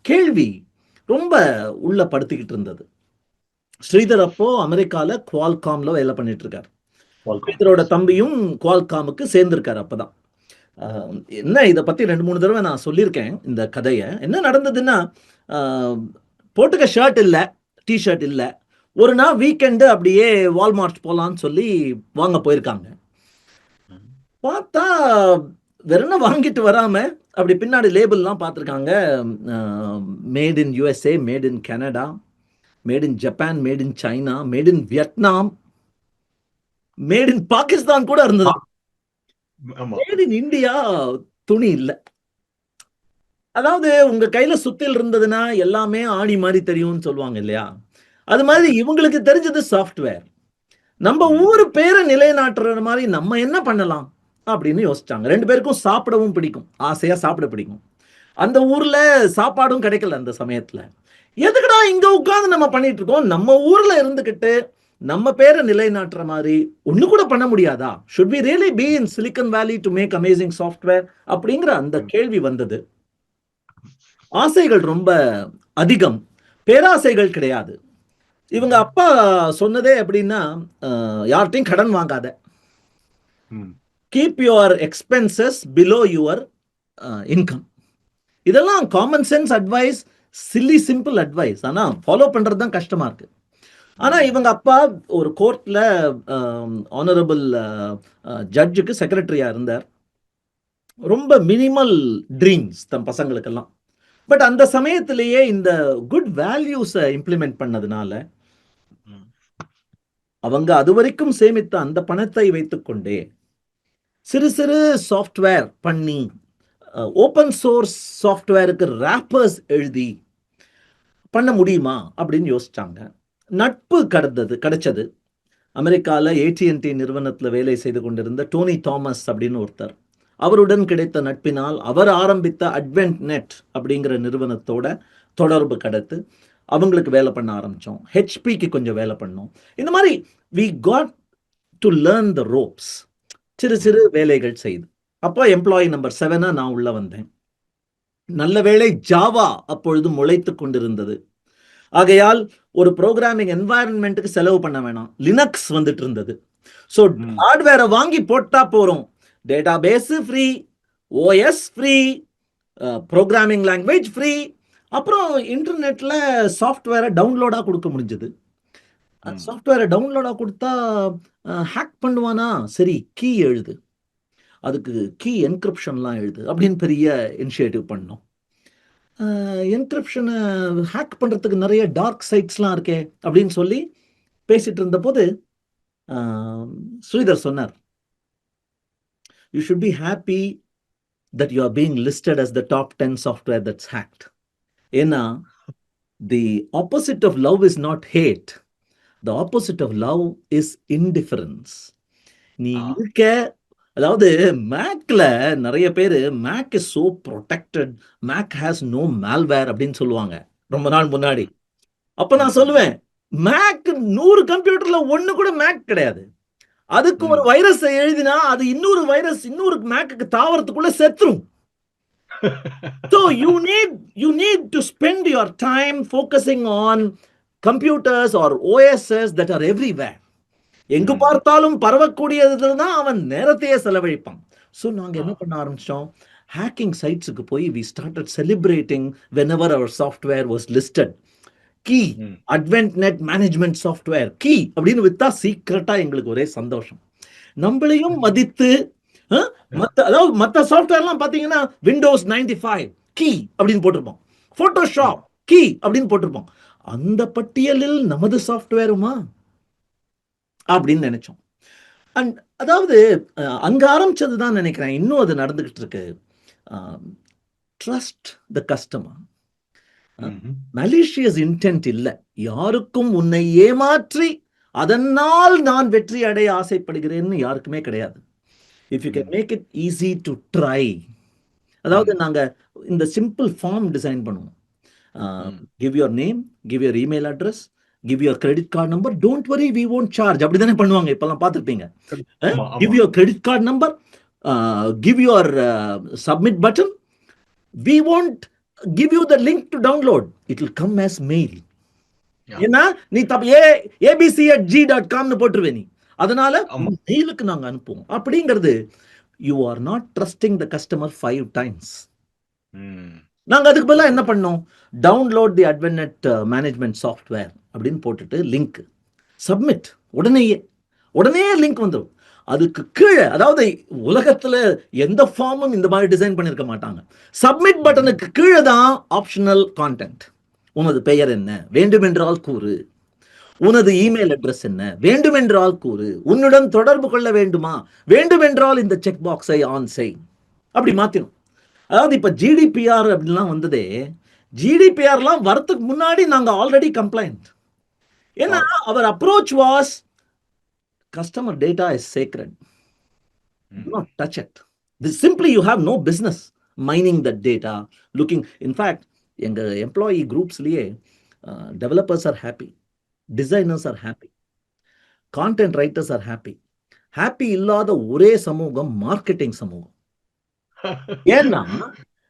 கேள்வி ரொம்ப உள்ள படுத்திக்கிட்டு இருந்தது. ஸ்ரீதர் அப்போ அமெரிக்கால குவால்காம்ல வேலை பண்ணிட்டு இருக்காரு. ஸ்ரீதரோட தம்பியும் குவால்காமுக்கு சேர்ந்திருக்காரு அப்பதான். என்ன, இதை பத்தி 2-3 தடவை நான் சொல்லியிருக்கேன் இந்த கதையை. என்ன நடந்ததுன்னா, போட்டுக்க ஷர்ட் இல்ல, டிஷர்ட் இல்ல, ஒரு நாள் வீக்கெண்டு அப்படியே வால்மார்ட் போலான்னு சொல்லி வாங்க போயிருக்காங்க. பார்த்தா வெறும் வாங்கிட்டு வராம அப்படி பின்னாடி லேபிள்லாம் பார்த்துருக்காங்க, made in USA, made in Canada, made in Japan, made in China, made in Vietnam, made in Pakistan கூட இருந்தது. மேட் இன் இந்தியா துணி இல்லை. அதாவது உங்க கையில சுத்தியல் இருந்ததுன்னா எல்லாமே ஆணி மாதிரி தெரியும்னு சொல்லுவாங்க இல்லையா? அது மாதிரி இவங்களுக்கு தெரிஞ்சது சாஃப்ட்வேர். நம்ம ஊர் பேரை நிலைநாட்டுற மாதிரி நம்ம என்ன பண்ணலாம் அப்படின்னு யோசிச்சாங்க. 2 பேருக்கும் சாப்பிடவும் பிடிக்கும். ஆசையா சாப்பிட பிடிக்கும். அந்த ஊர்ல சாப்பாடும் கிடைக்கல அந்த சமயத்துல. எதுக்குடா இங்க உட்கார்ந்து நம்ம பண்ணிட்டு இருக்கோம்? நம்ம ஊர்ல இருந்துகிட்டு நம்ம பேரை நிலைநாட்டுற மாதிரி ஒண்ணு கூட பண்ண முடியாதா? should we really be in Silicon Valley to make amazing software? அப்படிங்கிற அந்த கேள்வி வந்தது. ஆசைகள் ரொம்ப அதிகம், பேராசைகள் கிடையாது. இவங்க அப்பா சொன்னதே எப்படின்னா, யார்கிட்டையும் கடன் வாங்காத, keep your expenses below your income. இதெல்லாம் common sense advice, silly simple advice. ஆனா ஃபாலோ பண்றது தான் கஷ்டமா இருக்கு. ஆனா இவங்க அப்பா ஒரு கோர்ட்ல ஆனரபிள் ஜட்ஜுக்கு செக்ரட்டரியா இருந்தார். ரொம்ப மினிமல் ட்ரீம்ஸ் தம் பசங்களுக்கெல்லாம். பட் அந்த சமயத்திலேயே இந்த குட் வேல்யூஸை இம்ப்ளிமெண்ட் பண்ணதுனால அவங்க அதுவரைக்கும் சேமித்த அந்த பணத்தை வைத்துக்கொண்டே சிறு சிறு சாஃப்ட்வேர் பண்ணி, ஓப்பன் சோர்ஸ் சாஃப்ட்வேருக்கு ரேப்பர்ஸ் எழுதி பண்ண முடியுமா அப்படின்னு யோசிச்சாங்க. நட்பு கிடைச்சது. அமெரிக்கால AT&T நிறுவனத்தில் வேலை செய்து கொண்டிருந்த டோனி தாமஸ் அப்படின்னு ஒருத்தர். அவருடன் கிடைத்த நட்பினால் அவர் ஆரம்பித்த அட்வென்ட் நெட் அப்படிங்கிற நிறுவனத்தோட தொடர்பு கிடைத்து அவங்களுக்கு வேலை பண்ண ஆரம்பிச்சோம். ஹெச்பிக்கு கொஞ்சம் வேலை பண்ணோம். இந்த மாதிரி we got to learn the ropes. சிறு சிறு வேலைகள் செய்து அப்போ எம்ப்ளாயி நம்பர் 7 நான் உள்ள வந்தேன். நல்ல வேளை ஜாவா அப்பொழுது முளைத்து கொண்டிருந்தது. ஆகையால் ஒரு ப்ரோக்ராமிங் என்வாயன்மெண்ட்டுக்கு செலவு பண்ண வேணாம். லினக்ஸ் வந்துட்டு இருந்தது. ஸோ ஹார்ட்வேரை வாங்கி போட்டா போறோம். Database free, OS free, programming language free. அப்புறம் இன்டர்நெட்ல சாஃப்ட்வேரை டவுன்லோடா கொடுக்க முடிஞ்சது. சாஃப்ட்வேரை டவுன்லோடா கொடுத்தா ஹேக் பண்ணுவானா? சரி, கீ எழுது, அதுக்கு கீ என்கிரிப்ஷன்லாம் எழுது அப்படின்னு பெரிய இனிஷியேட்டிவ் பண்ணோம். என்கிரிப்ஷனை ஹேக் பண்ணுறதுக்கு நிறைய டார்க் சைட்ஸ்லாம் இருக்கே அப்படின்னு சொல்லி பேசிட்டு இருந்த போது ஸ்ரீதர் சொன்னார், you should be happy that you are being listed as the top 10 software that's hacked. ஏன்னா the opposite of love is not hate, the opposite of love is indifference. நீ இருக்க, அதாவது மேக்ல நிறைய பேர் Mac is so protected, Mac has no malware அப்படின்னு சொல்லுவாங்க ரொம்ப நாள் முன்னாடி. அப்ப நான் சொல்லுவேன், மேக் 100 கம்ப்யூட்டர்ல ஒண்ணு கூட மேக் கிடையாது. அதுக்கு ஒரு வைரஸ் எழுதினா அது இன்னொரு வைரஸ் இன்னொரு மேக்கு தாவறதுக்குள்ள செத்துரும். So you need to spend your time focusing on computers or OSs that are everywhere. எங்கு பார்த்தாலும் பரவக்கூடியதுல தான் அவன் நேரத்தையே செலவழிப்பான். ஸோ நாங்கள் என்ன பண்ண ஆரம்பிச்சோம், ஹேக்கிங் சைட்ஸுக்கு போய் we started celebrating whenever our software was listed. கீ அட்வென்ட் நெட் மேனேஜ்மெண்ட் சாஃப்ட்வேர் கீ அப்படின்னு வித்தா சீக்கிரட்டா எங்களுக்கு ஒரே சந்தோஷம். நம்மளையும் மதித்து அதாவது மற்ற சாஃப்ட்வேர்லாம் பார்த்தீங்கன்னா விண்டோஸ் 95 கீ அப்படின்னு போட்டிருப்போம், போட்டோஷாப் கீ அப்படின்னு போட்டிருப்போம். அந்த பட்டியலில் நமது சாஃப்ட்வேருமா அப்படின்னு நினைச்சோம். அண்ட் அதாவது அங்க ஆரம்பிச்சது தான் நினைக்கிறேன், இன்னும் அது நடந்துகிட்டு இருக்கு. Trust the customer. Malicious intend இல்லை, யாருக்கும் உன்னை ஏமாற்றி அதனால் நான் வெற்றி அடைய ஆசைப்படுகிறேன்னு யாருக்குமே கிடையாது. If you can make it easy to try. அதாவது நாங்க இந்த சிம்பிள் ஃபார்ம் டிசைன் பண்ணுவோம். Give your name, give your email address, give your credit card number, don't worry we won't charge. அப்படிதானே பண்ணுவாங்க, இப்பெல்லாம் பார்த்துருப்பீங்க. Give your credit card number, give your submit button, we won't give you the link to download, it will come as mail. ஏன்னா நீ abc@g.com னு போட்டுருவே, நீ அதனால மெயிலுக்கு நாங்க அனுப்புவோம் அப்படிங்கிறது. you are not trusting the customer 5 times. நாங்க அதுக்கு பதிலாக என்ன பண்ணோம், download the advent management software அப்படின்னு போட்டுட்டு லிங்க் சப்மிட், உடனே லிங்க் வந்துடும். அதுக்கு கீழே, அதாவது உலகத்துல எந்த ஃபார்மும் இந்த மாதிரி டிசைன் பண்ணிருக்க மாட்டாங்க. சப்மிட் பட்டனுக்கு கீழே தான் ஆப்ஷனல் கான்டென்ட். உனது பெயர் என்ன, வேண்டுமென்றால் கூறு. உனது இமெயில் அட்ரஸ் என்ன, வேண்டுமென்றால் கூறு. உன்னுடன் தொடர்பு கொள்ள வேண்டுமா, வேண்டுமென்றால் இந்த செக் பாக்ஸை ஆன் செய். அப்படி மாத்திரும். அதாவது இப்ப ஜிடிபிஆர் அப்படிலாம் வந்ததே, ஜிடிபிஆர்லாம் வரதுக்கு முன்னாடி நாங்க ஆல்ரெடி கம்ப்ளைண்ட். ஏன்னா Wow. அவர் approach was customer data is sacred. Do not touch it. This simply you have no business mining that data, looking. In fact, எங்க எம்ப்ளாயி குரூப்ஸ்லயே developers are happy, designers are happy, content writers are happy. Happy இல்லாத ஒரே சமூகம் மார்க்கெட்டிங் சமூகம். ஏன்னா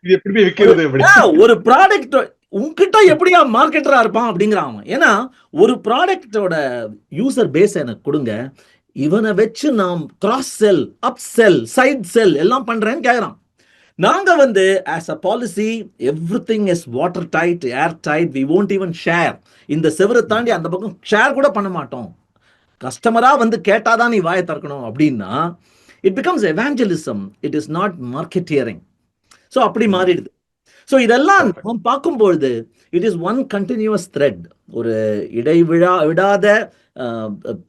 இது எப்படி போய் விக்கிறது அப்படி? ஒரு ப்ராடக்ட் உன்கிட்ட எப்படியா மார்க்கெட்டரா இருப்பான் அப்படிங்கிறான் அவன். ஏன்னா ஒரு ப்ராடக்டோட யூசர் பேஸ் எனக்கு கொடுங்க, இவனை வச்சு நாம் கிராஸ் செல், அப் செல், சைட் செல் எல்லாம் பண்றேன்னு கேக்குறான். நாங்க வந்து as a policy everything is watertight, airtight, we won't even share. இந்த செவரை தாண்டி அந்த பக்கம் ஷேர் கூட பண்ண மாட்டோம். கஸ்டமரா வந்து கேட்டாதான் நீ வாயை திறக்கணும் அப்படின்னா it becomes evangelism, it is not marketing. So அப்படி மாறிடுது. ஸோ இதெல்லாம் நாம் பார்க்கும்பொழுது it is one continuous thread, ஒரு விடாத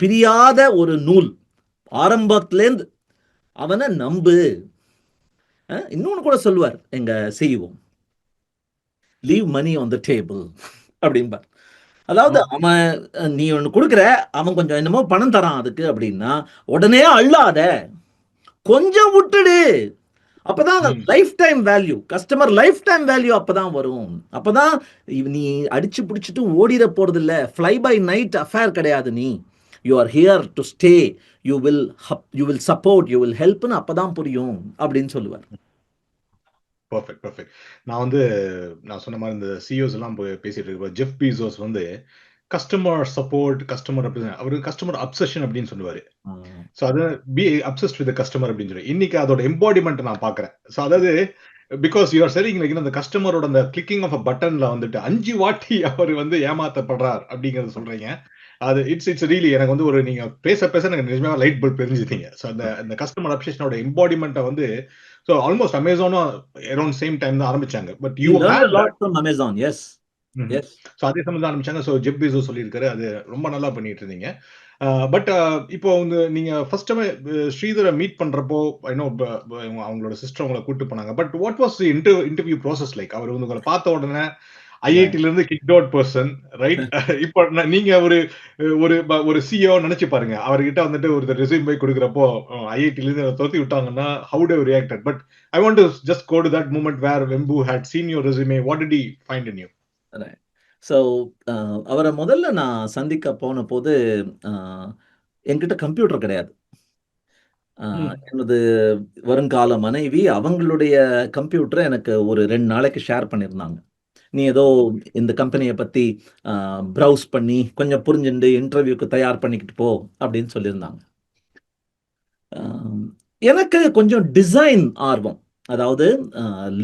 பிரியாத ஒரு நூல். ஆரம்பத்திலேருந்து அவனை நம்பு. இன்னொன்னு கூட சொல்லுவார் எங்க செய்வோம், leave money on the table அப்படின்பார். அதாவது அவன் நீ ஒன்று கொடுக்குற, அவன் கொஞ்சம் என்னமோ பணம் தரான் அதுக்கு அப்படின்னா உடனே அள்ளாத, கொஞ்சம் விட்டுடு. அப்பதான் life time value, customer life time value அப்பதான் வரும். அப்பதான் நீ அடிச்சு பிடிச்சிட்டு ஓடிட போறது இல்ல, ஃப்ளை பை நைட் அஃபேர் கிடையாது. நீ you are here to stay, you will support, you will ஹெல்ப்னு அப்பதான் புரியும் அப்படின்னு சொல்லுவார். Perfect perfect. நான் சொன்ன மாதிரி இந்த சிஓஸ் எல்லாம் போய் பேசிட்டு இருக்க ஜெஃப் பீசோஸ் வந்து கஸ்டமர் சப்போர்ட், கஸ்டமர் அவரு கஸ்டமர் அப்சஷன் அப்படின்னு சொல்லுவாரு. ஸோ அது பி அப்சஸ்ட் வித் கஸ்டமர் அப்படின்னு சொல்லி இன்னைக்கு அதோட எம்பாடிமெண்ட் நான் பாக்குறேன். ஸோ அதாவது because you are selling like அந்த கஸ்டமரோட அந்த கிளிக்கிங் ஆஃப் அ பட்டன்ல வந்துட்டு 5 வாட்டி அவர் வந்து ஏமாத்தப்படுறார் அப்படிங்கறத சொல்றீங்க. அது இட்ஸ் ரியலி எனக்கு வந்து ஒரு நீங்க பேச எனக்கு நிஜமா லைட் பல்ப் தெரிஞ்சுட்டீங்க. ஸோ அந்த கஸ்டமர் அப்சஷனோட எம்பாடிமெண்ட்டை வந்து ஸோ ஆல்மோஸ்ட் அமேசானும் அரௌண்ட் சேம் டைம் தான் ஆரம்பிச்சாங்க. But you had lot from Amazon. Yes yes. So அதே சமயம் தான் ஆரம்பிச்சாங்க. ஸோ ஜெஃப் பெசோஸ் சொல்லியிருக்காரு, அது ரொம்ப நல்லா பண்ணிட்டு இருந்தீங்க. பட் இப்போ வந்து நீங்க ஃபர்ஸ்ட் டைம் ஸ்ரீதரை மீட் பண்றப்போ அவங்களோட சிஸ்டர் உங்களை கூட்டு போனாங்க. But what was interview process like? அவர் வந்து உங்களை பார்த்த உடனே ஐஐடில இருந்து கிக் அவுட் பர்சன் ரைட்? இப்போ நீங்க ஒரு சிஓ நினைச்சு பாருங்க, அவர்கிட்ட வந்துட்டு ஒரு ரெஸ்யூம் போய் கொடுக்குறப்போ ஐஐடில இருந்து தோத்தி விட்டாங்கன்னா how to reacted? But I want to just go to that moment where Vembu had seen your resume. What did he find in you? So அவரை முதல்ல நான் சந்திக்க போன போது என்கிட்ட கம்ப்யூட்டர் கிடையாது. எனது வருங்கால மனைவி அவங்களுடைய கம்ப்யூட்டரை எனக்கு ஒரு 2 நாளைக்கு ஷேர் பண்ணியிருந்தாங்க. நீ ஏதோ இந்த கம்பெனியை பற்றி ப்ரௌஸ் பண்ணி கொஞ்சம் புரிஞ்சுட்டு இன்டர்வியூக்கு தயார் பண்ணிக்கிட்டு போ அப்படின்னு சொல்லியிருந்தாங்க. எனக்கு கொஞ்சம் டிசைன் ஆர்வம், அதாவது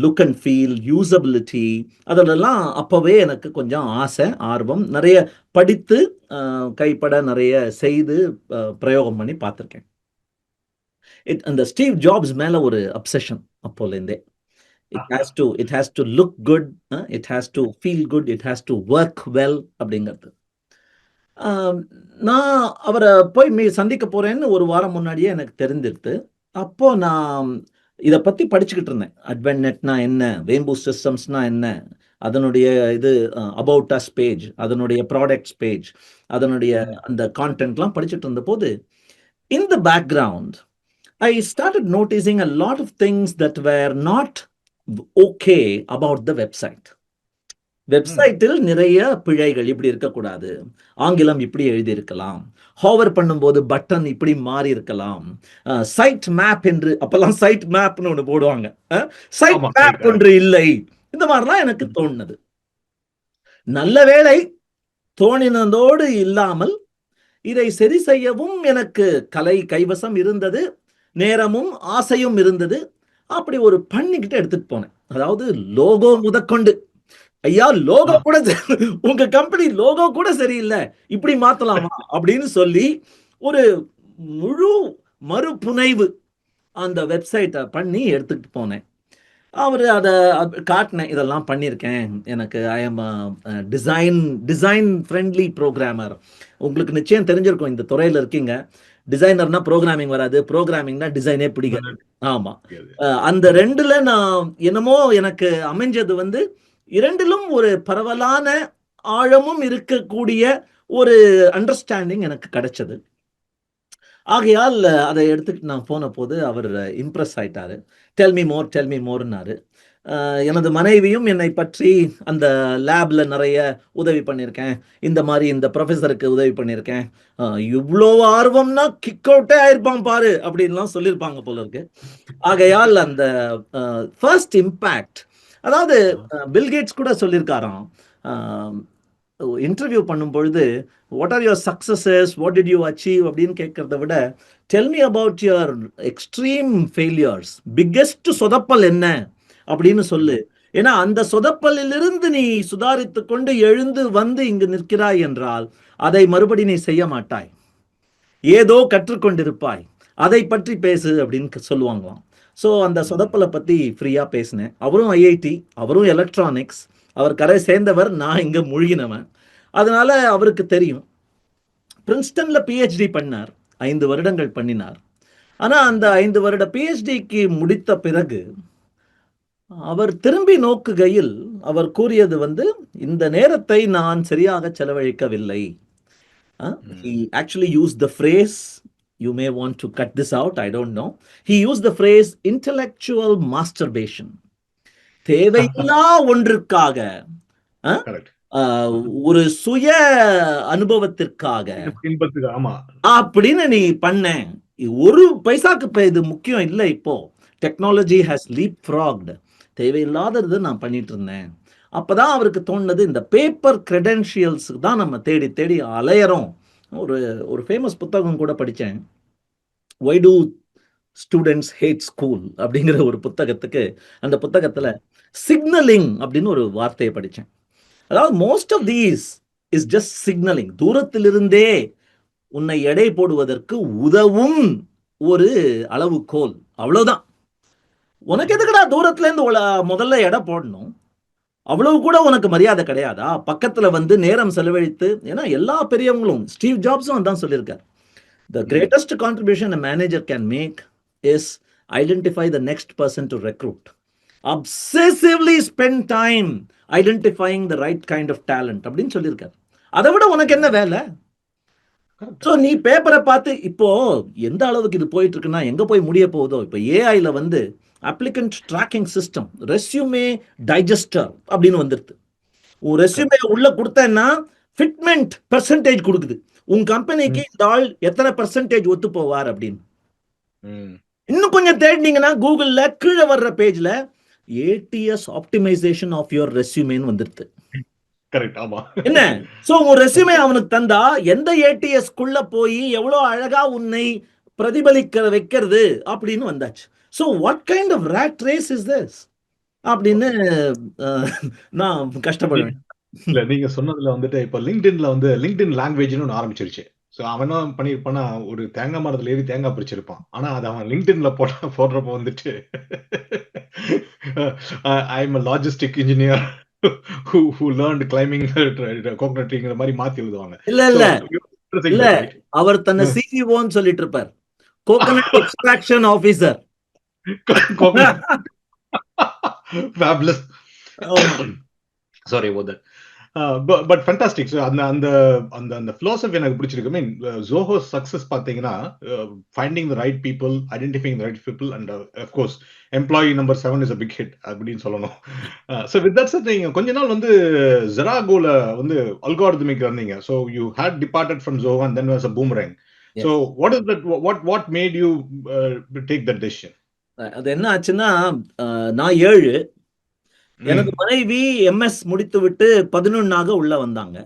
லுக் அண்ட் ஃபீல், யூசபிலிட்டி, அதிலெல்லாம் அப்போவே எனக்கு கொஞ்சம் ஆசை, ஆர்வம். நிறைய படித்து கைப்பட நிறைய செய்து பிரயோகம் பண்ணி பார்த்துருக்கேன். அந்த ஸ்டீவ் ஜாப்ஸ் மேலே ஒரு obsession அப்போலேருந்தே. It has to look good, it has to feel good, it has to work well அப்படிங்கிறது. நான் அவரை போய் சந்திக்க போறேன்னு ஒரு வாரம் முன்னாடியே எனக்கு தெரிஞ்சிருது. அப்போ நான் இதை பற்றி படிச்சுக்கிட்டு இருந்தேன். அட்வென்ட்நெட்னா என்ன, வேம்பு சிஸ்டம்ஸ்னா என்ன, அதனுடைய இது அபவுட் அஸ் பேஜ், அதனுடைய ப்ராடக்ட்ஸ் பேஜ், அதனுடைய அந்த கான்டென்ட்லாம் படிச்சுட்டு இருந்த போது in the background I started noticing a lot of things that were not okay about the website. வெப்சைட்டில் நிறைய பிழைகள், இப்படி இருக்கக்கூடாது, ஆங்கிலம் இப்படி எழுதி இருக்கலாம், ஹோவர் பண்ணும்போது பட்டன் இப்படி மாறி இருக்கலாம், சைட் மேப் என்று அப்பெல்லாம் சைட் மேப்னு ஒன்று போடுவாங்க, சைட் மேப் ஒன்று இல்லை, இந்த மாதிரிலாம் எனக்கு தோணுது. நல்ல வேளை தோணினதோடு இல்லாமல் இதை சரி செய்யவும் எனக்கு கலை கைவசம் இருந்தது, நேரமும் ஆசையும் இருந்தது. அப்படி ஒரு பண்ணிக்கிட்டு எடுத்துட்டு போனேன். அதாவது லோகோ முதற்கொண்டு, ஐயா லோகோ கூட உங்க கம்பெனி லோகோ கூட சரியில்லை, இப்படி மாத்தலாமா அப்படின்னு சொல்லி ஒரு முழு மறுபுனைவு அந்த வெப்சைட்டை பண்ணி எடுத்துக்கிட்டு போனேன். அவர் அதை காட்டினேன், இதெல்லாம் பண்ணியிருக்கேன், எனக்கு I am design friendly programmer. உங்களுக்கு நிச்சயம் தெரிஞ்சிருக்கும், இந்த துறையில் இருக்கீங்க. டிசைனர்னா ப்ரோக்ராமிங் வராது, ப்ரோக்ராமிங்னா டிசைனே பிடிக்காது. ஆமா. அந்த ரெண்டுல நான் என்னமோ எனக்கு அமைஞ்சது வந்து இரண்டிலும் ஒரு பரவலான ஆழமும் இருக்கக்கூடிய ஒரு அண்டர்ஸ்டாண்டிங் எனக்கு கிடைச்சது. ஆகையால் அதை எடுத்துக்கிட்டு நான் போன போது அவர் இம்ப்ரெஸ் ஆயிட்டாரு. Tell me more, tell me மோர்னாரு. எனது மனைவியும் என்னை பற்றி அந்த லேப்ல நிறைய உதவி பண்ணியிருக்கேன், இந்த மாதிரி இந்த ப்ரொஃபஸருக்கு உதவி பண்ணியிருக்கேன், இவ்வளோ ஆர்வம்னா கிக் அவுட்டே ஆயிருப்பான் பாரு அப்படின்லாம் சொல்லியிருப்பாங்க போல இருக்கு. ஆகையால் அந்த ஃபர்ஸ்ட் இம்பேக்ட், அதாவது பில்கேட்ஸ் கூட சொல்லியிருக்காராம் இன்டர்வியூ பண்ணும் பொழுது, what are your successes, what did you achieve அப்படின்னு கேட்கறத விட, tell me about your extreme failures, biggest சொதப்பல் என்ன அப்படின்னு சொல்லு. ஏன்னா அந்த சொதப்பலிலிருந்து நீ சுதாரித்து கொண்டு எழுந்து வந்து இங்கு நிற்கிறாய் என்றால் அதை மறுபடி நீ செய்ய மாட்டாய், ஏதோ கற்றுக்கொண்டிருப்பாய், அதை பற்றி பேசு அப்படின்னு சொல்லுவாங்களாம். ஸோ அந்த சொதப்பலை பற்றி ஃப்ரீயாக பேசினேன். அவரும் ஐஐடி, அவரும் எலக்ட்ரானிக்ஸ், அவர் கரை சேர்ந்தவர், நான் இங்கே மூழ்கினவன். அதனால அவருக்கு தெரியும். பிரின்ஸ்டன்ல பிஹெச்டி பண்ணார், 5 வருடங்கள் பண்ணினார். ஆனால் அந்த 5 வருட பிஹெச்டிக்கு முடித்த பிறகு அவர் திரும்பி நோக்குகையில் அவர் கூறியது வந்து, இந்த நேரத்தை நான் சரியாக செலவழிக்கவில்லை. He actually used the phrase, you may want to cut this out, I don't know. He used the phrase intellectual masturbation. தேவையில்லா ஒன்றுக்காக, ஒரு சுய அனுபவத்திற்காக அப்படின்னு நீ பண்ண, ஒரு பைசாக்கு இது முக்கியம் இல்லை. இப்போ டெக்னாலஜி ஹாஸ் லீப் ஃப்ராக்டு, தேவையில்லாதது நான் பண்ணிட்டு இருந்தேன். அப்பதான் அவருக்கு தோணுது, இந்த பேப்பர் கிரெடென்ஷியல்ஸ் தான் நம்ம தேடி தேடி அலையறோம். ஒரு ஃபேமஸ் புத்தகம் கூட படித்தேன், why do students hate school அப்படிங்கிற ஒரு புத்தகத்துக்கு, அந்த புத்தகத்தில் சிக்னலிங் அப்படின்னு ஒரு வார்த்தையை படித்தேன். அதாவது most of these is just signaling, தூரத்திலிருந்தே உன்னை எடை போடுவதற்கு உதவும் ஒரு அளவுகோல், அவ்வளவுதான். உனக்கு எதுக்குடா தூரத்துல இருந்து முதல்ல எடை போடணும்? அவ்வளவு கூட உனக்கு மரியாதை கிடையாதா? பக்கத்துல வந்து நேரம் செலவழித்து, ஏன்னா எல்லா பெரியவங்களும், ஸ்டீவ் ஜாப்ஸும் அதான் சொல்லியிருக்கார், the greatest contribution a manager can make is identify the next person to recruit. Obsessively spend time identifying the right kind of talent அப்படின்னு சொல்லியிருக்கார். அதை விட உனக்கு என்ன வேலை? ஸோ நீ பேப்பரை பார்த்து, இப்போ எந்த அளவுக்கு இது போயிட்டு இருக்குன்னா, எங்க போய் முடிய போகுதோ, இப்போ ஏஐல வந்து applicant tracking system, resume digester அப்படின்னு வந்துருது. உன் ரெஸ்யூமே உள்ள கொடுத்தேன்னா ஃபிட்மெண்ட் பெர்சன்டேஜ் கொடுக்குது, உன் கம்பெனிக்கு இந்த ஆள் எத்தனை பெர்சன்டேஜ் ஒத்து போவார் அப்படின்னு. இன்னும் கொஞ்சம் தேடினீங்கன்னா கூகுள்ல கீழே வர்ற பேஜ்ல ஏடிஎஸ் ஆப்டிமைசேஷன் ஆஃப் யுவர் ரெஸ்யூமேன்னு வந்துருது. என்ன, சோ உன் ரெஸ்யூமே அவனுக்கு தந்தா எந்த ஏடிஎஸ் குள்ள போய் எவ்வளவு அழகா உன்னை பிரதிபலிக்க வைக்கிறது அப்படின்னு வந்தாச்சு. So what kind of rat race is this அப்படின்னு நான் கஷ்டப்படுவேன். இல்ல, நீங்க சொன்னதுல வந்துட்டு இப்ப லிங்க்டின்ல வந்து லிங்க்டின் லாங்குவேஜ்னு ஒன்று ஆரம்பிச்சிருச்சு. ஸோ அவன் என்ன பண்ணியிருப்பான்னா, ஒரு தேங்காய் மரத்துல ஏறி தேங்காய் பிரிச்சிருப்பான். ஆனா அது அவன் லிங்க்டின்ல போடுறப்ப வந்துட்டு I am a logistic engineer who learned climbing coconut treeங்கிற மாதிரி மாத்தி எழுதுவாங்க. இல்ல அவர் தன்னை சிஇஓன்னு சொல்லிட்டு இருப்பார், coconut extraction officer. Fabulous. Sorry about that. But fantastic. So அந்த philosophy எனக்கு பிடிச்சிருக்கு. I mean, Zoho success பாத்தீங்கன்னா, finding the right people, identifying the right people, and of course employee number 7 is a big hit அப்படின்னு சொல்லணும். So with that said, நீங்க கொஞ்ச நாள் வந்து Zoragoல வந்து algorithmic இருந்தீங்க. So you had departed from Zoho and then was a boomerang. Yes. So what is that? What made you take that decision? அது என்ன ஆச்சுன்னா, நான் 7, எனது மனைவி எம்எஸ் முடித்து விட்டு 11ஆக உள்ள வந்தாங்க.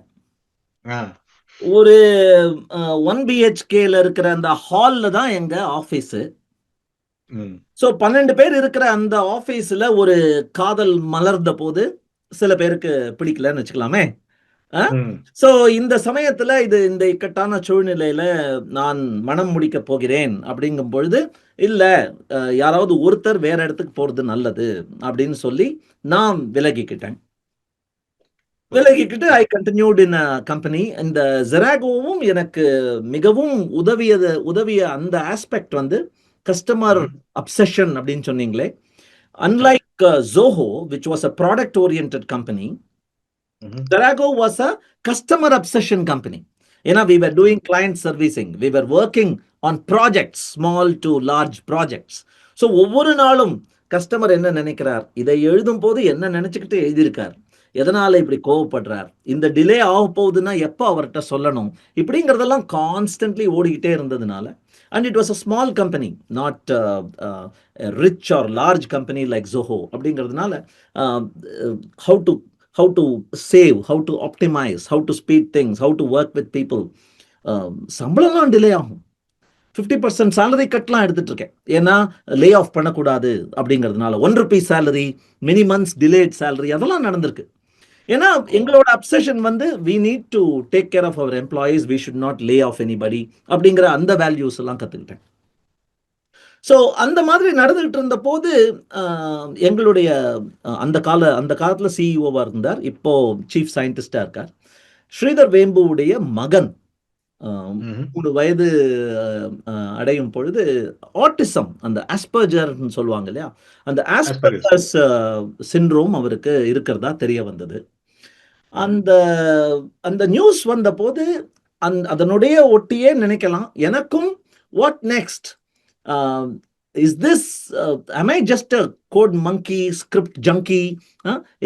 ஒரு 1 BHKல இருக்கிற அந்த ஹால்ல தான் எங்க ஆபீஸ். சோ 12 பேர் இருக்கிற அந்த ஆபீஸ்ல ஒரு காதல் மலர்ந்த போது சில பேருக்கு பிடிக்கலன்னு வச்சுக்கலாமே. சோ இந்த சமயத்துல இந்த இக்கட்டான சூழ்நிலையில நான் மனம் முடிக்க போகிறேன் அப்படிங்கும் பொழுது, இல்ல யாராவது ஒருத்தர் வேற இடத்துக்கு போறது நல்லது அப்படின்னு சொல்லி நான் விலகிக்கிட்டேன். விலகிக்கிட்டு ஐ கண்டினியூட் இன் கம்பெனி. இந்த ஜெராகோவும் எனக்கு மிகவும் உதவிய அந்த ஆஸ்பெக்ட் வந்து கஸ்டமர் அப்சஷன் அப்படின்னு சொன்னீங்களே. Unlike Zoho which was a product oriented company, Zerago was a customer obsession company. We were doing client servicing. We were working on projects, small to large projects. So, ஒவ்வொரு நாளும் கஸ்டமர் என்ன நினைக்கிறார், இதை எழுதும் போது என்ன நினைச்சுக்கிட்டு எழுதியிருக்கார், எதனால இப்படி கோவப்படுறார், இந்த டிலே ஆக போகுதுன்னா எப்போ அவர்கிட்ட சொல்லணும், இப்படிங்கிறதெல்லாம் கான்ஸ்டன்ட்லி ஓடிக்கிட்டே இருந்ததுனால, and it was a small company, not a rich or large company like Zoho. அப்படிங்கிறதுனால how to save, how to optimize, how to speed things, how to work with people. சம்பளம்லாம் டிலே ஆகும். 50% சேலரி கட்லாம் எடுத்துட்டு இருக்கேன். ஏன்னா லே ஆஃப் பண்ணக்கூடாது அப்படிங்கிறதுனால. ₹1 salary, many months delayed salary, அதெல்லாம் நடந்திருக்கு. ஏன்னா எங்களோட அப்சஷன் வந்து we need to take care of our employees, we should not lay off anybody அப்படிங்கிற அந்த வேல்யூஸ் எல்லாம் கற்றுக்கிட்டேன். ஸோ அந்த மாதிரி நடந்துகிட்டு இருந்த போது எங்களுடைய அந்த காலத்தில் சிஇஓவாக இருந்தார், இப்போ சீஃப் சயின்டிஸ்டாக இருக்கார், ஸ்ரீதர் வேம்புவுடைய மகன் 3 வயது அடையும் பொழுது ஆட்டிசம், அந்த ஆஸ்பர்ஜர்னு சொல்லுவாங்க இல்லையா, அந்த ஆஸ்பர்ஜர்ஸ் சிண்ட்ரோம் அவருக்கு இருக்கிறதா தெரிய வந்தது. அந்த நியூஸ் வந்த போது அதனுடைய ஒட்டியே நினைக்கலாம், எனக்கும் what next, is this am I just a code monkey, script junkie,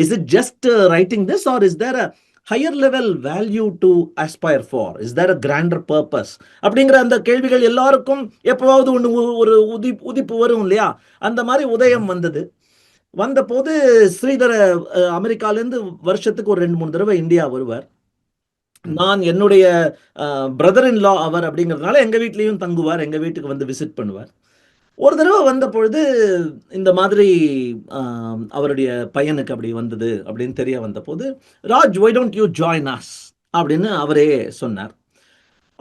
is it just writing this, or is there a higher level value to aspire for, is there a grander purpose அப்படிங்கிற அந்த கேள்விகள் எல்லாருக்கும் எப்பவாவது ஒரு உதிப்பு வரும் இல்லையா, அந்த மாதிரி உதயம் வந்த போது ஸ்ரீதர அமெரிக்காலேருந்து வருஷத்துக்கு ஒரு 2-3 தடவை இந்தியா வருவார். நான் என்னுடைய பிரதர் இன் லா அவர் அப்படிங்கிறதுனால எங்க வீட்லயும் தங்குவார், எங்க வீட்டுக்கு வந்து விசிட் பண்ணுவார். ஒரு தடவை வந்த பொழுது இந்த மாதிரி அவருடைய பையனுக்கு அப்படி வந்தது அப்படின்னு தெரிய வந்த போது, Raj why don't you join us அப்படின்னு அவரே சொன்னார்.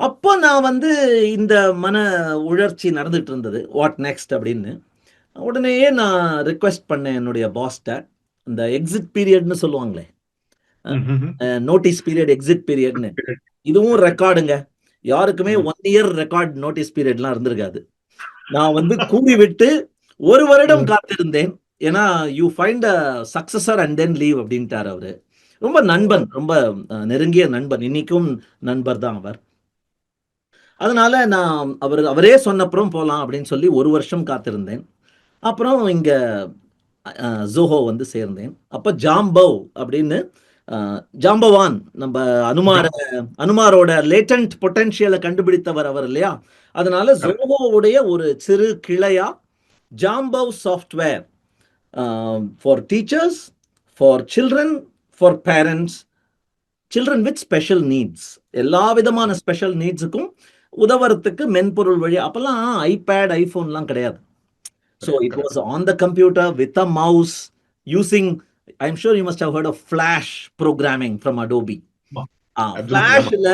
அப்போ நான் வந்து இந்த மன உணர்ச்சி நடந்துட்டு இருந்தது, வாட் நெக்ஸ்ட் அப்படின்னு. உடனேயே நான் ரிக்வெஸ்ட் பண்ணேன் என்னுடைய பாஸ்ட, இந்த எக்ஸிட் பீரியட்னு சொல்லுவாங்களே, நோட்டீஸ் பீரியட், எக்ஸிட் பீரியட்னு, இதுவும் ரெக்கார்டுங்க. யாருக்குமே 1 இயர் ரெக்கார்ட் நோட்டீஸ் பீரியட்லாம் இருந்திருக்காது. நான் வந்து கூறி விட்டு 1 வருடம் காத்திருந்தேன். ஏன்னா you find a successor and then leave அப்படின்ட்டார் அவரு. ரொம்ப நண்பன், ரொம்ப நெருங்கிய நண்பன், இன்னைக்கும் நண்பர் தான் அவர். அதனால நான் அவரே சொன்னப்புறம் போகலாம் அப்படின்னு சொல்லி 1 வருஷம் காத்திருந்தேன். அப்புறம் இங்க ஜோஹோ வந்து சேர்ந்தேன். அப்போ ஜாம்பவ் அப்படின்னு ஜாம்பவான், நம்ம அனுமாரோட லேட்டன்ட் பொட்டன்ஷியலை கண்டுபிடித்தவர் அவர் இல்லையா, அதனால ஜோஹோவுடைய ஒரு சிறு கிளையா Jambav software for teachers, for children, for parents, children with special needs, எல்லா விதமான ஸ்பெஷல் நீட்ஸுக்கும் உதவுறதுக்கு மென்பொருள் வழி. அப்பெல்லாம் ஐபேட், ஐபோன்லாம் கிடையாது. So it was on the computer with a mouse, using, I'm sure you must have heard of Flash programming from Adobe. Flashல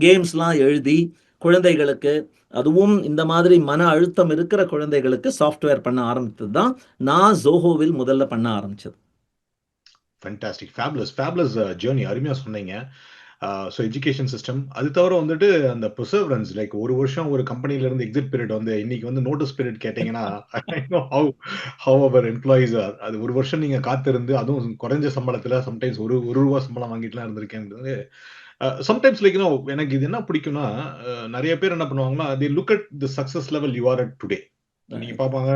கேம்ஸ்லாம் எழுதி குழந்தைகளுக்கு, அதுவும் இந்த மாதிரி மன அழுத்தம் இருக்கிற குழந்தைகளுக்கு சாஃப்ட்வேர் பண்ண ஆரம்பித்தது தான் நான் ஜோஹோவில் முதல்ல பண்ண ஆரம்பிச்சது. ஃபேண்டாஸ்டிக், ஃபேபுலஸ் ஜர்னி, அருமையா சொன்னீங்க. ஸோ எஜுகேஷன் சிஸ்டம், அது தவிர வந்துட்டு அந்த ப்ரிசர்வரன்ஸ், லைக் 1 வருஷம் ஒரு கம்பெனில இருந்து எக்ஸிட் பீரியட் வந்து இன்னைக்கு வந்து நோட்டீஸ் பீரியட் கேட்டீங்கன்னா, I know how our employees, அது 1 வருஷம் நீங்க காத்திருந்து, அதுவும் குறைஞ்ச சம்பளத்துல, சம்டைம்ஸ் ₹1 சம்பளம் வாங்கிட்டுலாம் இருந்திருக்கேன்றது. சம்டைம்ஸ் லைக் எனக்கு இது என்ன பிடிக்கும்னா, நிறைய பேர் என்ன பண்ணுவாங்கன்னா, they look at the success level you are at today. நீங்க பாப்பாங்க,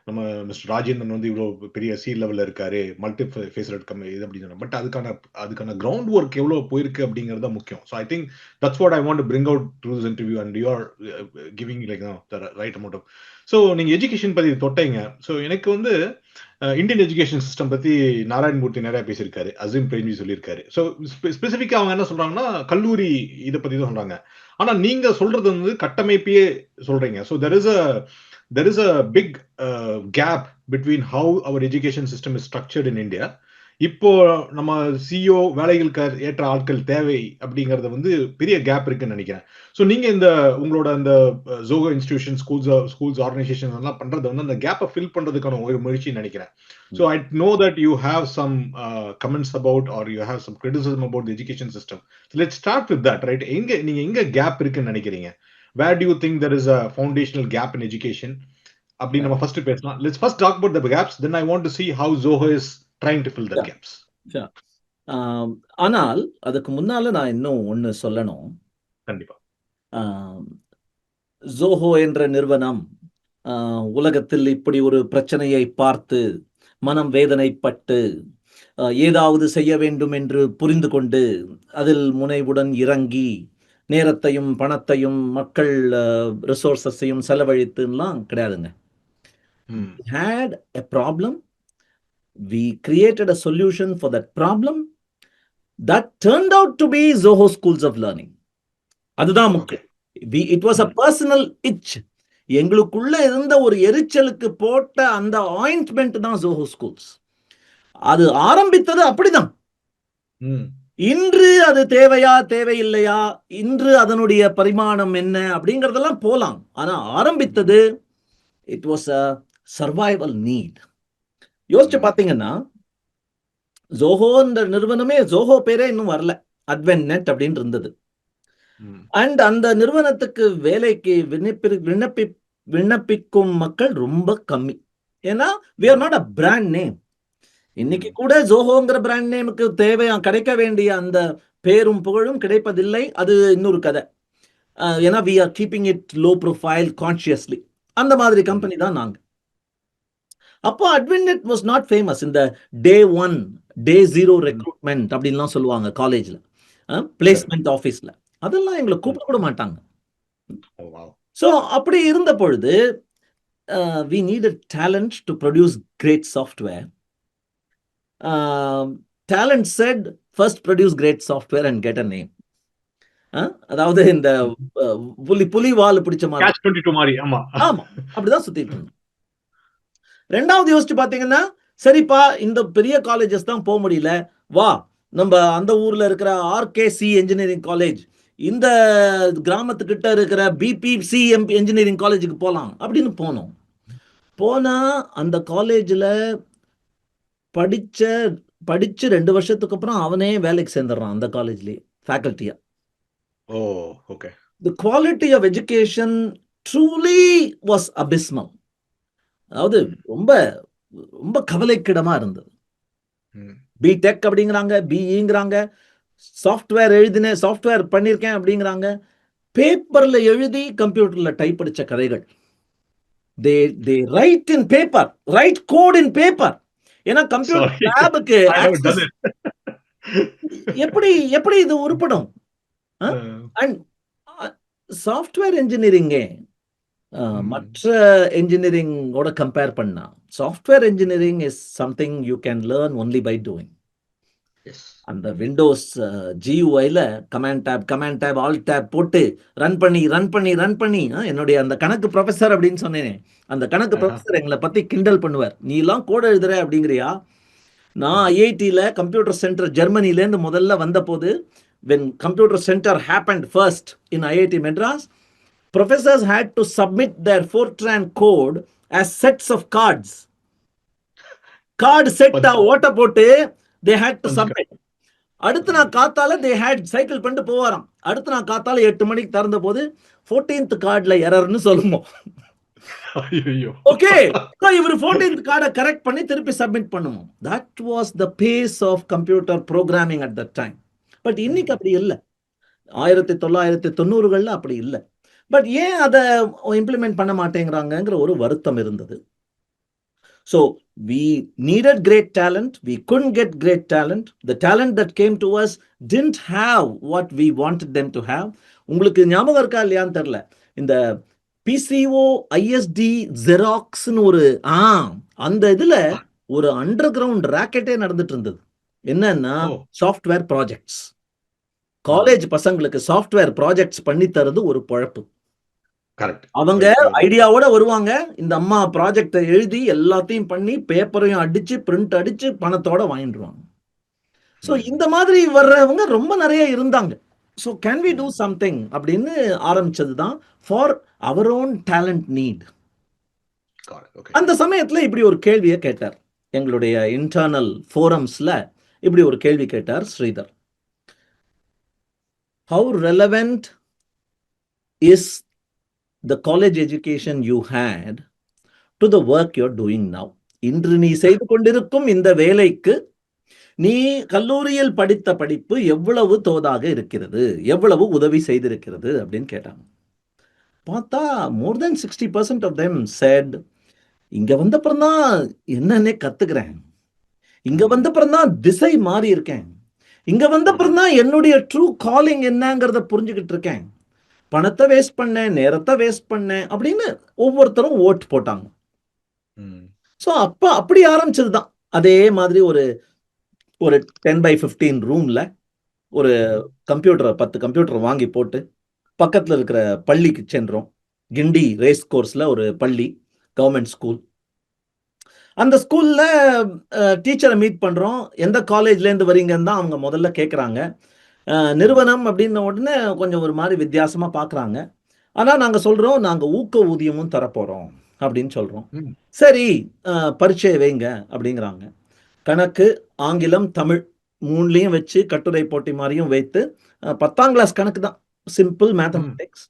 நம்ம மிஸ்டர் ராஜேந்திரன் வந்து இவ்வளவு பெரிய சி லெவல்ல இருக்காரு, மல்டி ஃபேஸட் கம்பெனி இது அப்படின்னு சொன்னா, பட் அதுக்கான கிரவுண்ட் ஒர்க் எவ்வளவு போயிருக்கு அப்படிங்கிறது தான் முக்கியம். So I think that's what I want to bring out through this interview, and you are giving like the right amount of. So நீங்க எஜுகேஷன் பத்தி தொட்டைங்க. ஸோ எனக்கு வந்து இந்தியன் எஜுகேஷன் சிஸ்டம் பத்தி நாராயணமூர்த்தி நிறைய பேசியிருக்காரு, அசீம் பிரேம்ஜி சொல்லியிருக்காரு. ஸோ ஸ்பெசிஃபிக்கா அவங்க என்ன சொல்றாங்கன்னா, கல்லூரி இதை பத்தி தான் சொல்றாங்க. ஆனா நீங்க சொல்றது வந்து கட்டமைப்பையே சொல்றீங்க. So there is a big gap between how our education system is structured in India. இப்போ நம்ம சிஇஓ வேலைகளுக்கு ஏற்ற ஆட்கள் தேவை அப்படிங்கறது வந்து பெரிய கேப் இருக்குன்னு நினைக்கிறேன். ஸோ நீங்க இந்த உங்களோட அந்த ஜோகோ இன்ஸ்டிடியூஷன் ஸ்கூல்ஸ் ஆர்கனைசேஷன் எல்லாம் பண்றது வந்து அந்த கேப்பை ஃபில் பண்றதுக்கான ஒரு முயற்சி நினைக்கிறேன். So I know that you have some comments about are you have some criticism about the education system. Let's start with that, right? நீங்க எங்க கேப் இருக்குன்னு நினைக்கிறீங்க? Where do you think there is a foundational gap in education அப்படி நம்ம ஃபர்ஸ்ட் பேசலாம். Let's first talk about the gaps, then I want to see how Zoho is trying to fill the gaps. Sure. ஆனால் அதுக்கு முன்னால நான் இன்னும் ஒண்ணு சொல்லணும். கண்டிப்பா. ஜோஹோ என்ற நிறுவனம் உலகத்தில் இப்படி ஒரு பிரச்சனையை பார்த்து மனம் வேதனைப்பட்டு ஏதாவது செய்ய வேண்டும் என்று புரிந்து கொண்டு அதில் முனைவுடன் இறங்கி நேரத்தையும் பணத்தையும் மக்கள் ரிசோர்ஸஸையும் செலவழித்துலாம் கிடையாதுங்க. had a problem, we created a solution for that problem that turned out to be Zoho Schools of Learning. அதுதான் முக்கியம். It was a personal itch. எங்களுக்குள்ள இருந்த ஒரு எரிச்சலுக்கு போட்ட அந்த ஆயின்ட்மெண்ட் தான் Zoho Schools. அது ஆரம்பித்தது அப்படிதான். இன்று அது தேவையா தேவையில்லையா, இன்று அதனுடைய பரிமாணம் என்ன அப்படிங்கறதெல்லாம் போலாம். ஆனா ஆரம்பித்தது it was a survival need. யோசிச்சு பாத்தீங்கன்னா ஜோஹோன்ற நிறுவனமே, ஜோஹோ பேரே இன்னும் வரல, அட்வென்ட் நெட் அப்படின்னு இருந்தது. அண்ட் அந்த நிறுவனத்துக்கு வேலைக்கு விண்ணப்பிக்கும் மக்கள் ரொம்ப கம்மி. ஏன்னா we are not a brand name. இன்னைக்கு கூட ஜோஹோங்கிற பிராண்ட் நேமுக்கு கிடைக்க வேண்டிய அந்த பேரும் புகழும் கிடைப்பதில்லை. அது இன்னொரு கதை. ஏன்னா we are keeping it low profile consciously. அந்த மாதிரி கம்பெனி தான் நாங்க. அப்போ அட்வென்ட் வாஸ் நாட் ஃபேமஸ். இந்த டே 1 டே 0 ரெக்ரூட்மெண்ட் அப்படின்லாம் சொல்லுவாங்க காலேஜ்ல, பிளேஸ்மெண்ட் ஆஃபீஸ்ல. அதெல்லாம் எங்களை கூப்பிட கூட மாட்டாங்க. ஸோ அப்படி இருந்த பொழுது we needed talent to produce great software. Talent said, first produce great software and get a name. அதாவது இந்த புலி வால் பிடிச்ச மாதிரி. ஆமா, அப்படிதான் சுத்திட்டு இருந்தோம். ரெண்டாவது யோசிச்சு பாத்தீங்கன்னா, சரிப்பா இந்த பெரிய காலேஜஸ் தான் போக முடியல, வா நம்ம அந்த ஊர்ல இருக்கிற ஆர்கேசி இன்ஜினியரிங் காலேஜ், இந்த கிராமத்துக்கிட்ட இருக்கிற பிபிசி இன்ஜினியரிங் காலேஜுக்கு போகலாம் அப்படின்னு போனோம். போனா அந்த காலேஜில் படிச்சு 2 வருஷத்துக்கு அப்புறம் அவனே வேலைக்கு சேர்ந்துடுறான் அந்த காலேஜ்லயே ஃபேக்கல்ட்டியா. The quality of education truly was abysmal. அதாவது ரொம்ப ரொம்ப கவலைக்கிடமா இருந்தது. பிடெக் அப்படிங்கிறாங்க, பிஇங்கிறாங்க, சாஃப்ட்வேர் பண்ணியிருக்கேன் அப்படிங்கிறாங்க, பேப்பர்ல எழுதி கம்ப்யூட்டர்ல டைப் அடிச்ச கதைகள். they write in paper, write code in paper. ஏன்னா கம்ப்யூட்டர் லேபுக்கு எப்படி இது உருப்படும்? அண்ட் சாஃப்ட்வேர் இன்ஜினியரிங்கே மற்ற இன்ஜினியரிங்கோட கம்பேர் பண்ணா, software engineering is something you can learn only by doing. அந்த விண்டோஸ் GUIல கமாண்ட் டேப் ஆல்ட் டேப் போட்டு ரன் பண்ணி என்னுடைய அந்த கணக்கு ப்ரொஃபஸர் அப்படின்னு சொன்னேனே, அந்த கணக்கு ப்ரொஃபஸர் எங்களை பத்தி கிண்டல் பண்ணுவார். நீ எல்லாம் கோட் எழுதுற அப்படிங்கிறியா? நான் ஐஐடியில் கம்ப்யூட்டர் சென்டர் ஜெர்மனிலேருந்து முதல்ல வந்த போது, when computer center happened first in IIT Madras, professors had to submit their Fortran code as sets of cards. Card set ஓட்ட போட்டு they had to submit. அடுத்து நான் காத்தால they had சைக்கிள் பண்ணிட்டு போவாராம். அடுத்து நான் காத்தால 8 மணிக்கு திறந்த போது 14th கார்டுல எரர்னு சொல்லுவோம். ஓகே, இவர் 14th கார்டை கரெக்ட் பண்ணி திருப்பி சப்மிட் பண்ணுவோம். That was the pace of computer programming at that time. But இன்னைக்கு அப்படி இல்லை. 1990களில் அப்படி இல்லை. பட் ஏன் அதை இம்ப்ளிமெண்ட் பண்ண மாட்டேங்கிறாங்கிற ஒரு வருத்தம் இருந்தது. So we needed great talent, we couldn't get great talent. The talent that came to us didn't have what we wanted them to have. உங்களுக்கு ஞாபகம் இருக்கா இல்லையான்னு தெரியல, இந்த PCO ISD ஜெராக்ஸ்னு ஒரு அந்த இதுல ஒரு அண்டர் கிரவுண்ட் ராக்கெட்டே நடந்துட்டு இருந்தது. என்னன்னா சாஃப்ட்வேர் ப்ராஜெக்ட்ஸ். காலேஜ் பசங்களுக்கு சாஃப்ட்வேர் ப்ராஜெக்ட்ஸ் பண்ணி தரது ஒரு பொழப்பு. அவங்க ஐடியாவோட வருவாங்க, இந்த அம்மா ப்ராஜெக்டை எழுதி எல்லாத்தையும் பண்ணி பேப்பரையும் அடிச்சு பிரிண்ட் அடிச்சு பணத்தோட வாங்கிடுவாங்க. ஸோ இந்த மாதிரி வர்றவங்க ரொம்ப நிறைய இருந்தாங்க. So can we do something அப்படின்னு ஆரம்பிச்சது தான் for our own talent need. Got it. Okay. அந்த சமயத்தில் இப்படி ஒரு கேள்வியை கேட்டார். எங்களுடைய இன்டர்னல் ஃபோரம்ஸில் இப்படி ஒரு கேள்வி கேட்டார் Sridhar. How relevant is the college education you had to the work you are doing now? இன்று நீ செய்து கொண்டிருக்கும் இந்த வேலைக்கு நீ கல்லூரியில் படித்த படிப்பு எவ்வளவு தோதாக இருக்கிறது, எவ்வளவு உதவி செய்திருக்கிறது அப்படின்னு கேட்டாங்க. பார்த்தா மோர் தென் 60% ஆஃப் தெம் செட், இங்க வந்தப்புறம் தான் என்னன்னே கத்துக்கிறேன், இங்க வந்தப்புறம் தான் திசை மாறி இருக்கேன், இங்க வந்தப்புறம் தான் என்னுடைய ட்ரூ காலிங் என்னங்கிறத புரிஞ்சுக்கிட்டு இருக்கேன், பணத்தை வேஸ்ட் பண்ணேன், நேரத்தை வேஸ்ட் பண்ணேன் அப்படின்னு ஒவ்வொருத்தரும் ஓட் போட்டாங்க. ஸோ அப்படி ஆரம்பிச்சது தான். அதே மாதிரி ஒரு 10x15 ரூம்ல ஒரு கம்ப்யூட்டரை 10 கம்ப்யூட்டர் வாங்கி போட்டு பக்கத்தில் இருக்கிற பள்ளிக்கு சென்றோம். கிண்டி ரேஸ் கோர்ஸ்ல ஒரு பள்ளி, கவர்மெண்ட் ஸ்கூல். அந்த ஸ்கூல்ல டீச்சரை மீட் பண்றோம். எந்த காலேஜ்லேருந்து வரீங்கன்னு தான் அவங்க முதல்ல கேட்குறாங்க. நிறுவனம் அப்படின்ன உடனே கொஞ்சம் ஒரு மாதிரி வித்தியாசமா பார்க்குறாங்க. ஆனால் நாங்கள் சொல்றோம், நாங்கள் ஊக்க ஊதியமும் தரப்போறோம் அப்படின்னு சொல்றோம். சரி, பரீட்சை வைங்க அப்படிங்கிறாங்க. கணக்கு, ஆங்கிலம், தமிழ் மூணுலையும் வச்சு கட்டுரை போட்டி மாதிரியும் வைத்து 10ஆம் கிளாஸ் கணக்கு தான், சிம்பிள் மேத்தமெட்டிக்ஸ்.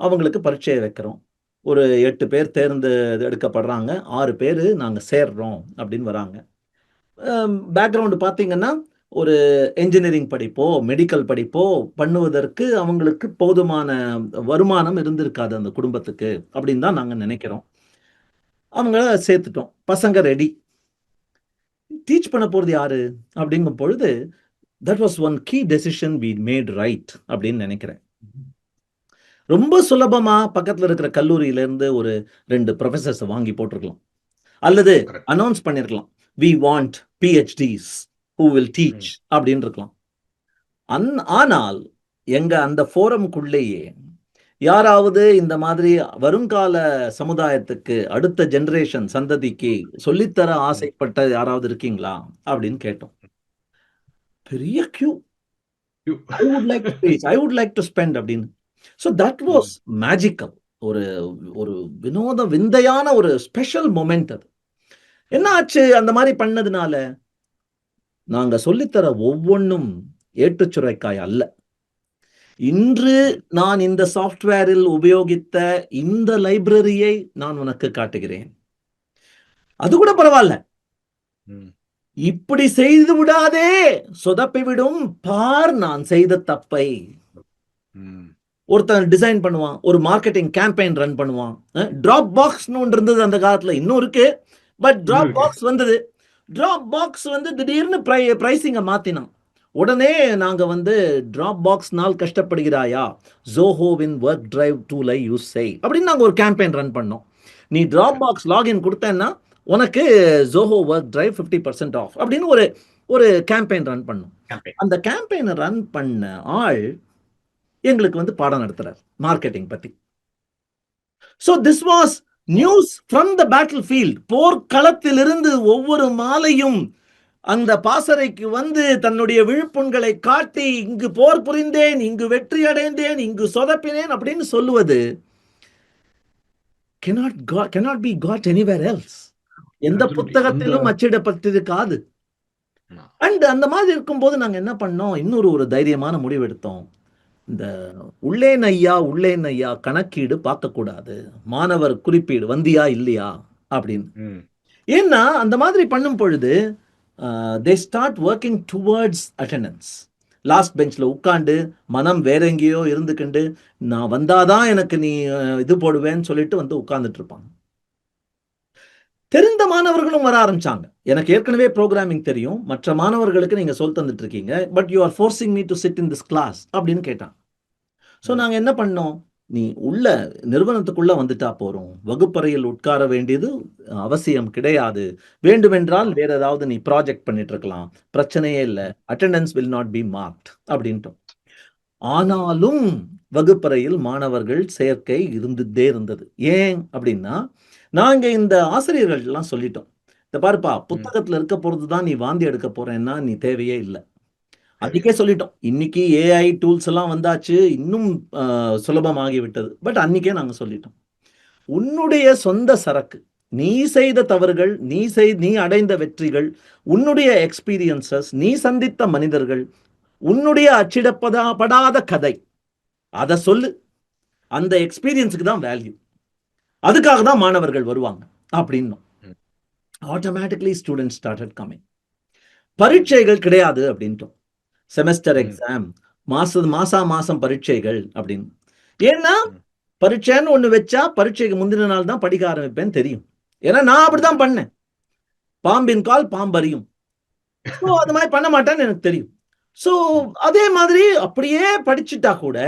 அவங்களுக்கு பரீட்சையை வைக்கிறோம். ஒரு 8 பேர் தேர்ந்து எடுக்கப்படுறாங்க, 6 பேர் நாங்கள் சேர்றோம் அப்படின்னு வராங்க. பேக்ரவுண்டு பார்த்தீங்கன்னா ஒரு என்ஜினியரிங் படிப்போ மெடிக்கல் படிப்போ பண்ணுவதற்கு அவங்களுக்கு போதுமான வருமானம் இருந்திருக்காது அந்த குடும்பத்துக்கு அப்படின்னு தான் நாங்கள் நினைக்கிறோம். அவங்கள சேர்த்துட்டோம். பசங்க ரெடி. டீச் பண்ண போகிறது யாரு அப்படிங்கும் பொழுது that was one key decision we made right அப்படின்னு நினைக்கிறேன். ரொம்ப சுலபமா பக்கத்தில் இருக்கிற கல்லூரியிலேருந்து ஒரு 2 ப்ரொஃபசர்ஸ் வாங்கி போட்டிருக்கலாம், அல்லது அனௌன்ஸ் பண்ணிருக்கலாம், we want PhDs who will teach அப்படின்னு இருக்கலாம். ஆனால் எங்க அந்த ஃபோரம்குள்ளேயே யாராவது இந்த மாதிரி வருங்கால சமுதாயத்துக்கு, அடுத்த ஜெனரேஷன் சந்ததிக்கு சொல்லித்தர ஆசைப்பட்ட யாராவது இருக்கீங்களா அப்படின்னு கேட்டோம். பெரிய Q. I would like to teach, I would like to spend அப்படின்னு. So that was magical. ஒரு விந்தையான ஒரு ஸ்பெஷல் மொமெண்ட் அது. என்ன ஆச்சு அந்த மாதிரி பண்ணதுனால? நாங்க சொல்லித்தர ஒவ்வொன்றும் ஏற்றுச்சுரைக்காய் அல்ல. இன்று நான் இந்த சாஃப்ட்வேரில் உபயோகித்த இந்த லைப்ரரியை நான் உனக்கு காட்டுகிறேன், அது கூட பரவாயில்ல, இப்படி செய்து விடாதே, சொதப்பிவிடும் பார் நான் செய்த தப்பை. ஒருத்தன் டிசைன் பண்ணுவான், ஒரு மார்க்கெட்டிங் கேம்பெயின் ரன் பண்ணுவான். டிராப் பாக்ஸ்னு ஒன்று இருந்தது அந்த காலத்துல, இன்னும் இருக்கு, பட் டிராப் பாக்ஸ் வந்தது. டிராப் பாக்ஸ் வந்து திடீர்னு பிரைசிங்கை மாத்தினான். உடனே நாங்க வந்து டிராப் பாக்ஸ்னால் கஷ்டப்படுகிறாயா, ஜோஹோவின் ஒர்க் டிரைவ் டூலை யூஸ் செய் அப்படின்னு நாங்க ஒரு கேம்பெயின் ரன் பண்ணோம். நீ டிராப் பாக்ஸ் லாகின் கொடுத்தேன்னா உனக்கு ஜோஹோ ஒர்க் டிரைவ் 50% ஆஃப் அப்படின்னு ஒரு கேம்பெயின் ரன் பண்ணோம். அந்த கேம்பெயினை ரன் பண்ண ஆள் எங்களுக்கு வந்து பாடம் நடத்துறார் மார்க்கெட்டிங் பத்தி. So this was news from the battlefield. போர்க்களத்திலிருந்து ஒவ்வொரு மாலையும் அந்த பாசறைக்கு வந்து தன்னுடைய விழுப்புண்களை காட்டி, இங்கு போர் புரிந்தேன், இங்கு வெற்றி அடைந்தேன், இங்கு சொதப்பினேன் அப்படின்னு சொல்லுவது cannot be got anywhere else. எந்த புத்தகத்திலும் அச்சிடப்பட்டிருக்காது. அண்ட் அந்த மாதிரி இருக்கும்போது நாங்க என்ன பண்ணோம், இன்னொரு தைரியமான முடிவு எடுத்தோம். இந்த உள்ளேன் ஐயா கணக்கீடு பார்க்க கூடாது, மாணவர் குறிப்பீடு வந்தியா இல்லையா அப்படின்னு. ஏன்னா அந்த மாதிரி பண்ணும் பொழுது they start working towards attendance. Last பெஞ்சில் உட்காந்து மனம் வேற எங்கேயோ இருந்துக்கிண்டு நான் வந்தாதான் எனக்கு நீ இது போடுவேன்னு சொல்லிட்டு வந்து உட்கார்ந்துட்டு இருப்பாங்க. தெரிந்த மாணவர்களும் வர ஆரம்பிச்சாங்க. எனக்கு ஏற்கனவே ப்ரோக்ராமிங் தெரியும், மற்ற மாணவர்களுக்கு நீங்க சொல் தந்துட்டு இருக்கீங்க, but you are forcing me to sit in this class அப்படின்னு கேட்டாங்க. ஸோ நாங்கள் என்ன பண்ணோம், நீ உள்ள நிறுவனத்துக்குள்ள வந்துட்டா போறோம், வகுப்பறையில் உட்கார வேண்டியது அவசியம் கிடையாது, வேண்டுமென்றால் வேற ஏதாவது நீ ப்ராஜெக்ட் பண்ணிட்டு இருக்கலாம், பிரச்சனையே இல்லை, attendance will not be marked அப்படின்ட்டோம். ஆனாலும் வகுப்பறையில் மாணவர்கள் சேர்க்கை இருந்துட்டே இருந்தது. ஏன் அப்படின்னா நாங்க இந்த ஆசிரியர்கள் எல்லாம் சொல்லிட்டோம், இந்த பாருப்பா, புத்தகத்துல இருக்க போறது தான் நீ வாந்தி எடுக்க போறேன்னா நீ தேவையே இல்லை. அன்னைக்கே சொல்லிட்டோம். இன்னைக்கு ஏஐ டூல்ஸ் எல்லாம் வந்தாச்சு, இன்னும் சுலபமாகி விட்டது. பட் அன்னைக்கே நாங்க சொல்லிட்டோம், உன்னுடைய சொந்த சரக்கு, நீ செய்த தவறுகள், நீ அடைந்த வெற்றிகள், உன்னுடைய எக்ஸ்பீரியன்சஸ், நீ சந்தித்த மனிதர்கள், உன்னுடைய அச்சிடப்படாத கதை, அதை சொல்லு. அந்த எக்ஸ்பீரியன்ஸுக்கு தான் வேல்யூ. அதுக்காக தான் மாணவர்கள் வருவாங்க அப்படின்னும். Automatically students started coming. பரீட்சைகள் கிடையாது அப்படின்ட்டோம். செமஸ்டர் எக்ஸாம், மாசம் பரீட்சைகள் அப்படின்னு. ஏன்னா பரீட்சைன்னு ஒண்ணு வச்சா பரீட்சைக்கு முந்தின நாள் தான் படிக்க ஆரம்பிப்பேன்னு தெரியும். ஏன்னா நான் அப்படிதான் பண்ணேன். பாம்பின் கால் பாம்பறியும். அது மாதிரி பண்ண மாட்டேன்னு எனக்கு தெரியும். ஸோ அதே மாதிரி அப்படியே படிச்சுட்டா கூட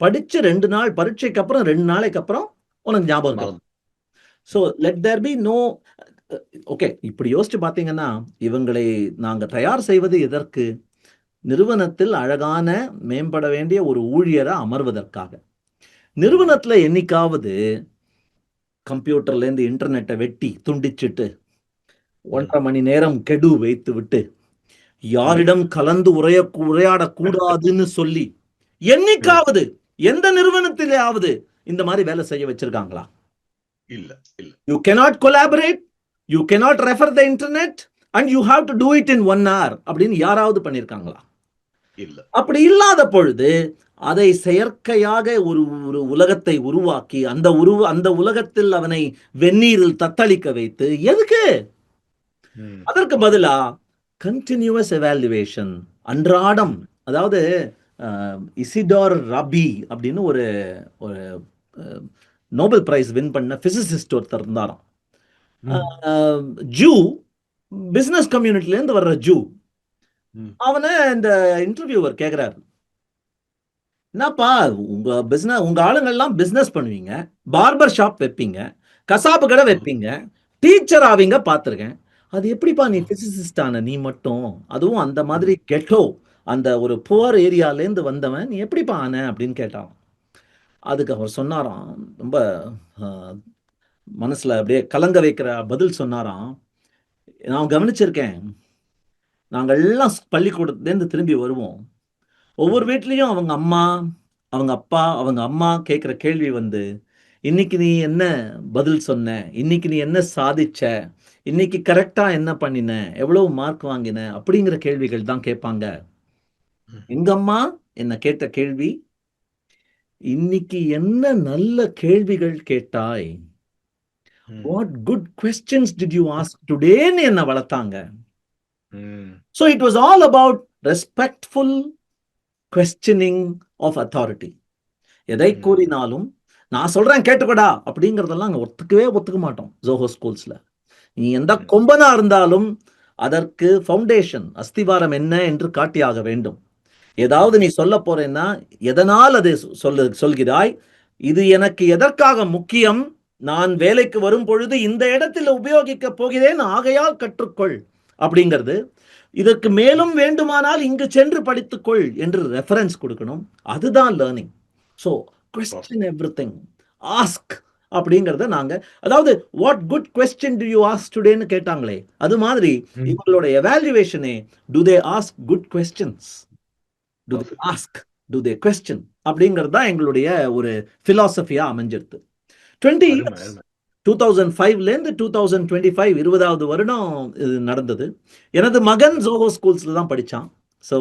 படிச்சு 2 நாள் பரீட்சைக்கு அப்புறம் 2 நாளைக்கு அப்புறம் உனக்கு ஞாபகம் இருக்கும். So let there be no. Okay, இப்படி யோசிச்சு பார்த்தீங்கன்னா இவங்களை நாங்கள் தயார் செய்வது எதற்கு? நிறுவனத்தில் அழகான மேம்பட வேண்டிய ஒரு ஊழியரை அமர்வதற்காக. நிறுவனத்துல என்னைக்காவது கம்ப்யூட்டர்ல இருந்து இன்டர்நெட்டை வெட்டி துண்டிச்சுட்டு 1.5 மணி நேரம் கெடு வைத்து விட்டு யாரிடம் கலந்து உரையாடக்கூடாதுன்னு சொல்லி என்னைக்காவது எந்த நிறுவனத்திலேயாவது இந்த மாதிரி வேலை செய்ய வச்சிருக்காங்களா? இல்ல. You cannot collaborate, you cannot refer the internet and you have to do it in 1 hour அப்படின்னு யாராவது பண்ணிருக்காங்களா? இல்ல. அப்படி இல்லாத பொழுது அதை செயற்கையாக ஒரு உலகத்தை உருவாக்கி அந்த உலகத்தில் அவனை வெந்நீரில் தத்தளிக்க வைத்து எதுக்கு? அதற்கு பதிலா கண்டினியூவஸ் எவாலுவேஷன், அன்றாடம். அதாவது இசிடோர் ரபி அப்படின்னு ஒரு நோபல் பிரைஸ் வின் பண்ண பிசிசிஸ்ட் ஒருத்தர் இருந்தாராம். ஜூ, பிசினஸ் கம்யூனிட்டில இருந்து வர்ற ஜூ. அவனை இந்த இன்டர்வியூவர் கேக்குறாரு, என்னப்பா உங்க ஆளுங்கள்லாம் பிசினஸ் பண்ணுவீங்க, பார்பர் ஷாப் வைப்பீங்க, கசாப்பு கடை வைப்பீங்க, டீச்சர் ஆவீங்க பார்த்துருக்கேன், அது எப்படிப்பா நீ பிசிசிஸ்ட் ஆன நீ மட்டும், அதுவும் அந்த மாதிரி கெட்டோ அந்த ஒரு புவர் ஏரியாலேருந்து வந்தவன் நீ எப்படிப்பா ஆன அப்படின்னு கேட்டான். அதுக்கு அவர் சொன்னாராம், ரொம்ப மனசுல அப்படியே கலங்க வைக்கிற பதில் சொன்னாராம், நான் கவனிச்சிருக்கேன், நாங்கள் எல்லாம் பள்ளிக்கூடத்துலேருந்து திரும்பி வருவோம், ஒவ்வொரு வீட்லேயும் அவங்க அம்மா, அவங்க அப்பா, அவங்க அம்மா கேட்குற கேள்வி இன்னைக்கு நீ என்ன பதில் சொன்ன, இன்னைக்கு நீ என்ன சாதிச்ச, இன்னைக்கு கரெக்டா என்ன பண்ணின, எவ்வளவு மார்க் வாங்கின அப்படிங்கிற கேள்விகள் தான் கேட்பாங்க. எங்க அம்மா என்ன கேட்ட கேள்வி, இன்னைக்கு என்ன நல்ல கேள்விகள் கேட்டாய், what good questions did you ask today ன்னு என்ன வளர்த்தாங்க. So it was all about respectful questioning of authority. எதை கூறினாலும் நான் சொல்றேன் கேட்டுக்கடா அப்படிங்கறதெல்லாம் அங்க ஒத்துக்க மாட்டோம் ஜோஹோ ஸ்கூல்ஸ்ல. நீ எந்த கொம்பனா இருந்தாலும் அதற்கு ஃபவுண்டேஷன், அஸ்திவாரம் என்ன என்று காட்டியாக வேண்டும். ஏதாவது நீ சொல்ல போறேன்னா எதனால் அதை சொல்கிறாய், இது எனக்கு எதற்காக முக்கியம், நான் வேலைக்கு வரும் பொழுது இந்த இடத்தில் உபயோகிக்க போகிறேன், ஆகையால் கற்றுக்கொள் அப்படிங்கிறது. இதற்கு மேலும் வேண்டுமானால் இங்கு சென்று படித்துக்கொள் என்று ரெஃபரன்ஸ் கொடுக்கணும். அதுதான் learning. So question everything, ask அப்படிங்கறத நாங்க, அதாவது what good question do you ask டுடேன்னு கேட்டாங்களே, அது மாதிரி இவங்களோட எவாலுவேஷனே do they ask good questions, do they ask, do they question அப்படிங்கிறது தான் எங்களுடைய ஒரு பிலாசபியா அமைஞ்சிருது. 20 years 2005ல இருந்து 2025 20வது வருடம் இது நடந்தது. எனது மகன் ஜோஹோ ஸ்கூல்ஸ்ல தான் படிச்சான். So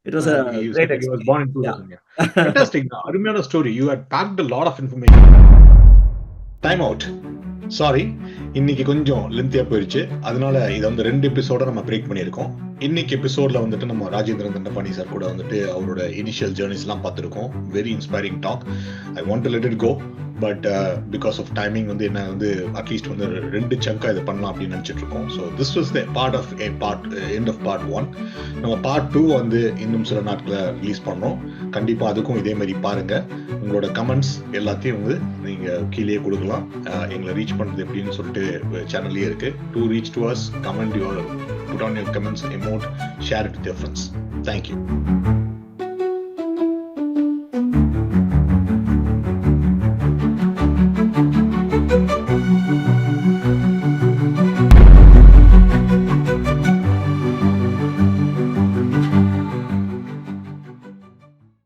it was a great experience. He was born in 2000. Yeah. Fantastic. அருமையான story. You had packed a lot of information. Time out. Sorry, இன்னைக்கு கொஞ்சம் லென்த்தியா போயிடுச்சு. அதனால இதை 2 எபிசோட நம்ம பிரேக் பண்ணியிருக்கோம். இன்னைக்கு எபிசோட்ல நம்ம ராஜேந்திரன் தண்டபாணி சார் கூட அவரோட இனிஷியல் ஜேர்னிஸ் எல்லாம் பார்த்துருக்கோம். Very inspiring talk. I want to let it go, but because of timing என்ன அட்லீஸ்ட் 2 சங்கா இதை பண்ணலாம் அப்படின்னு நினைச்சிட்டு இருக்கோம். So this was the part of end of part 1. நம்ம பார்ட் 2 இன்னும் சில நாட்களை ரிலீஸ் பண்றோம். கண்டிப்பா அதுக்கும் இதே மாதிரி பாருங்க. உங்களோட கமெண்ட்ஸ் எல்லாத்தையும் நீங்க கீழே கொடுக்கலாம். எங்களை ரீச் பண்றது எப்படின்னு சொல்லிட்டு சேனல்லே இருக்கு. To reach to us, comment your, put on your comments, emote, share it with your friends. Thank you.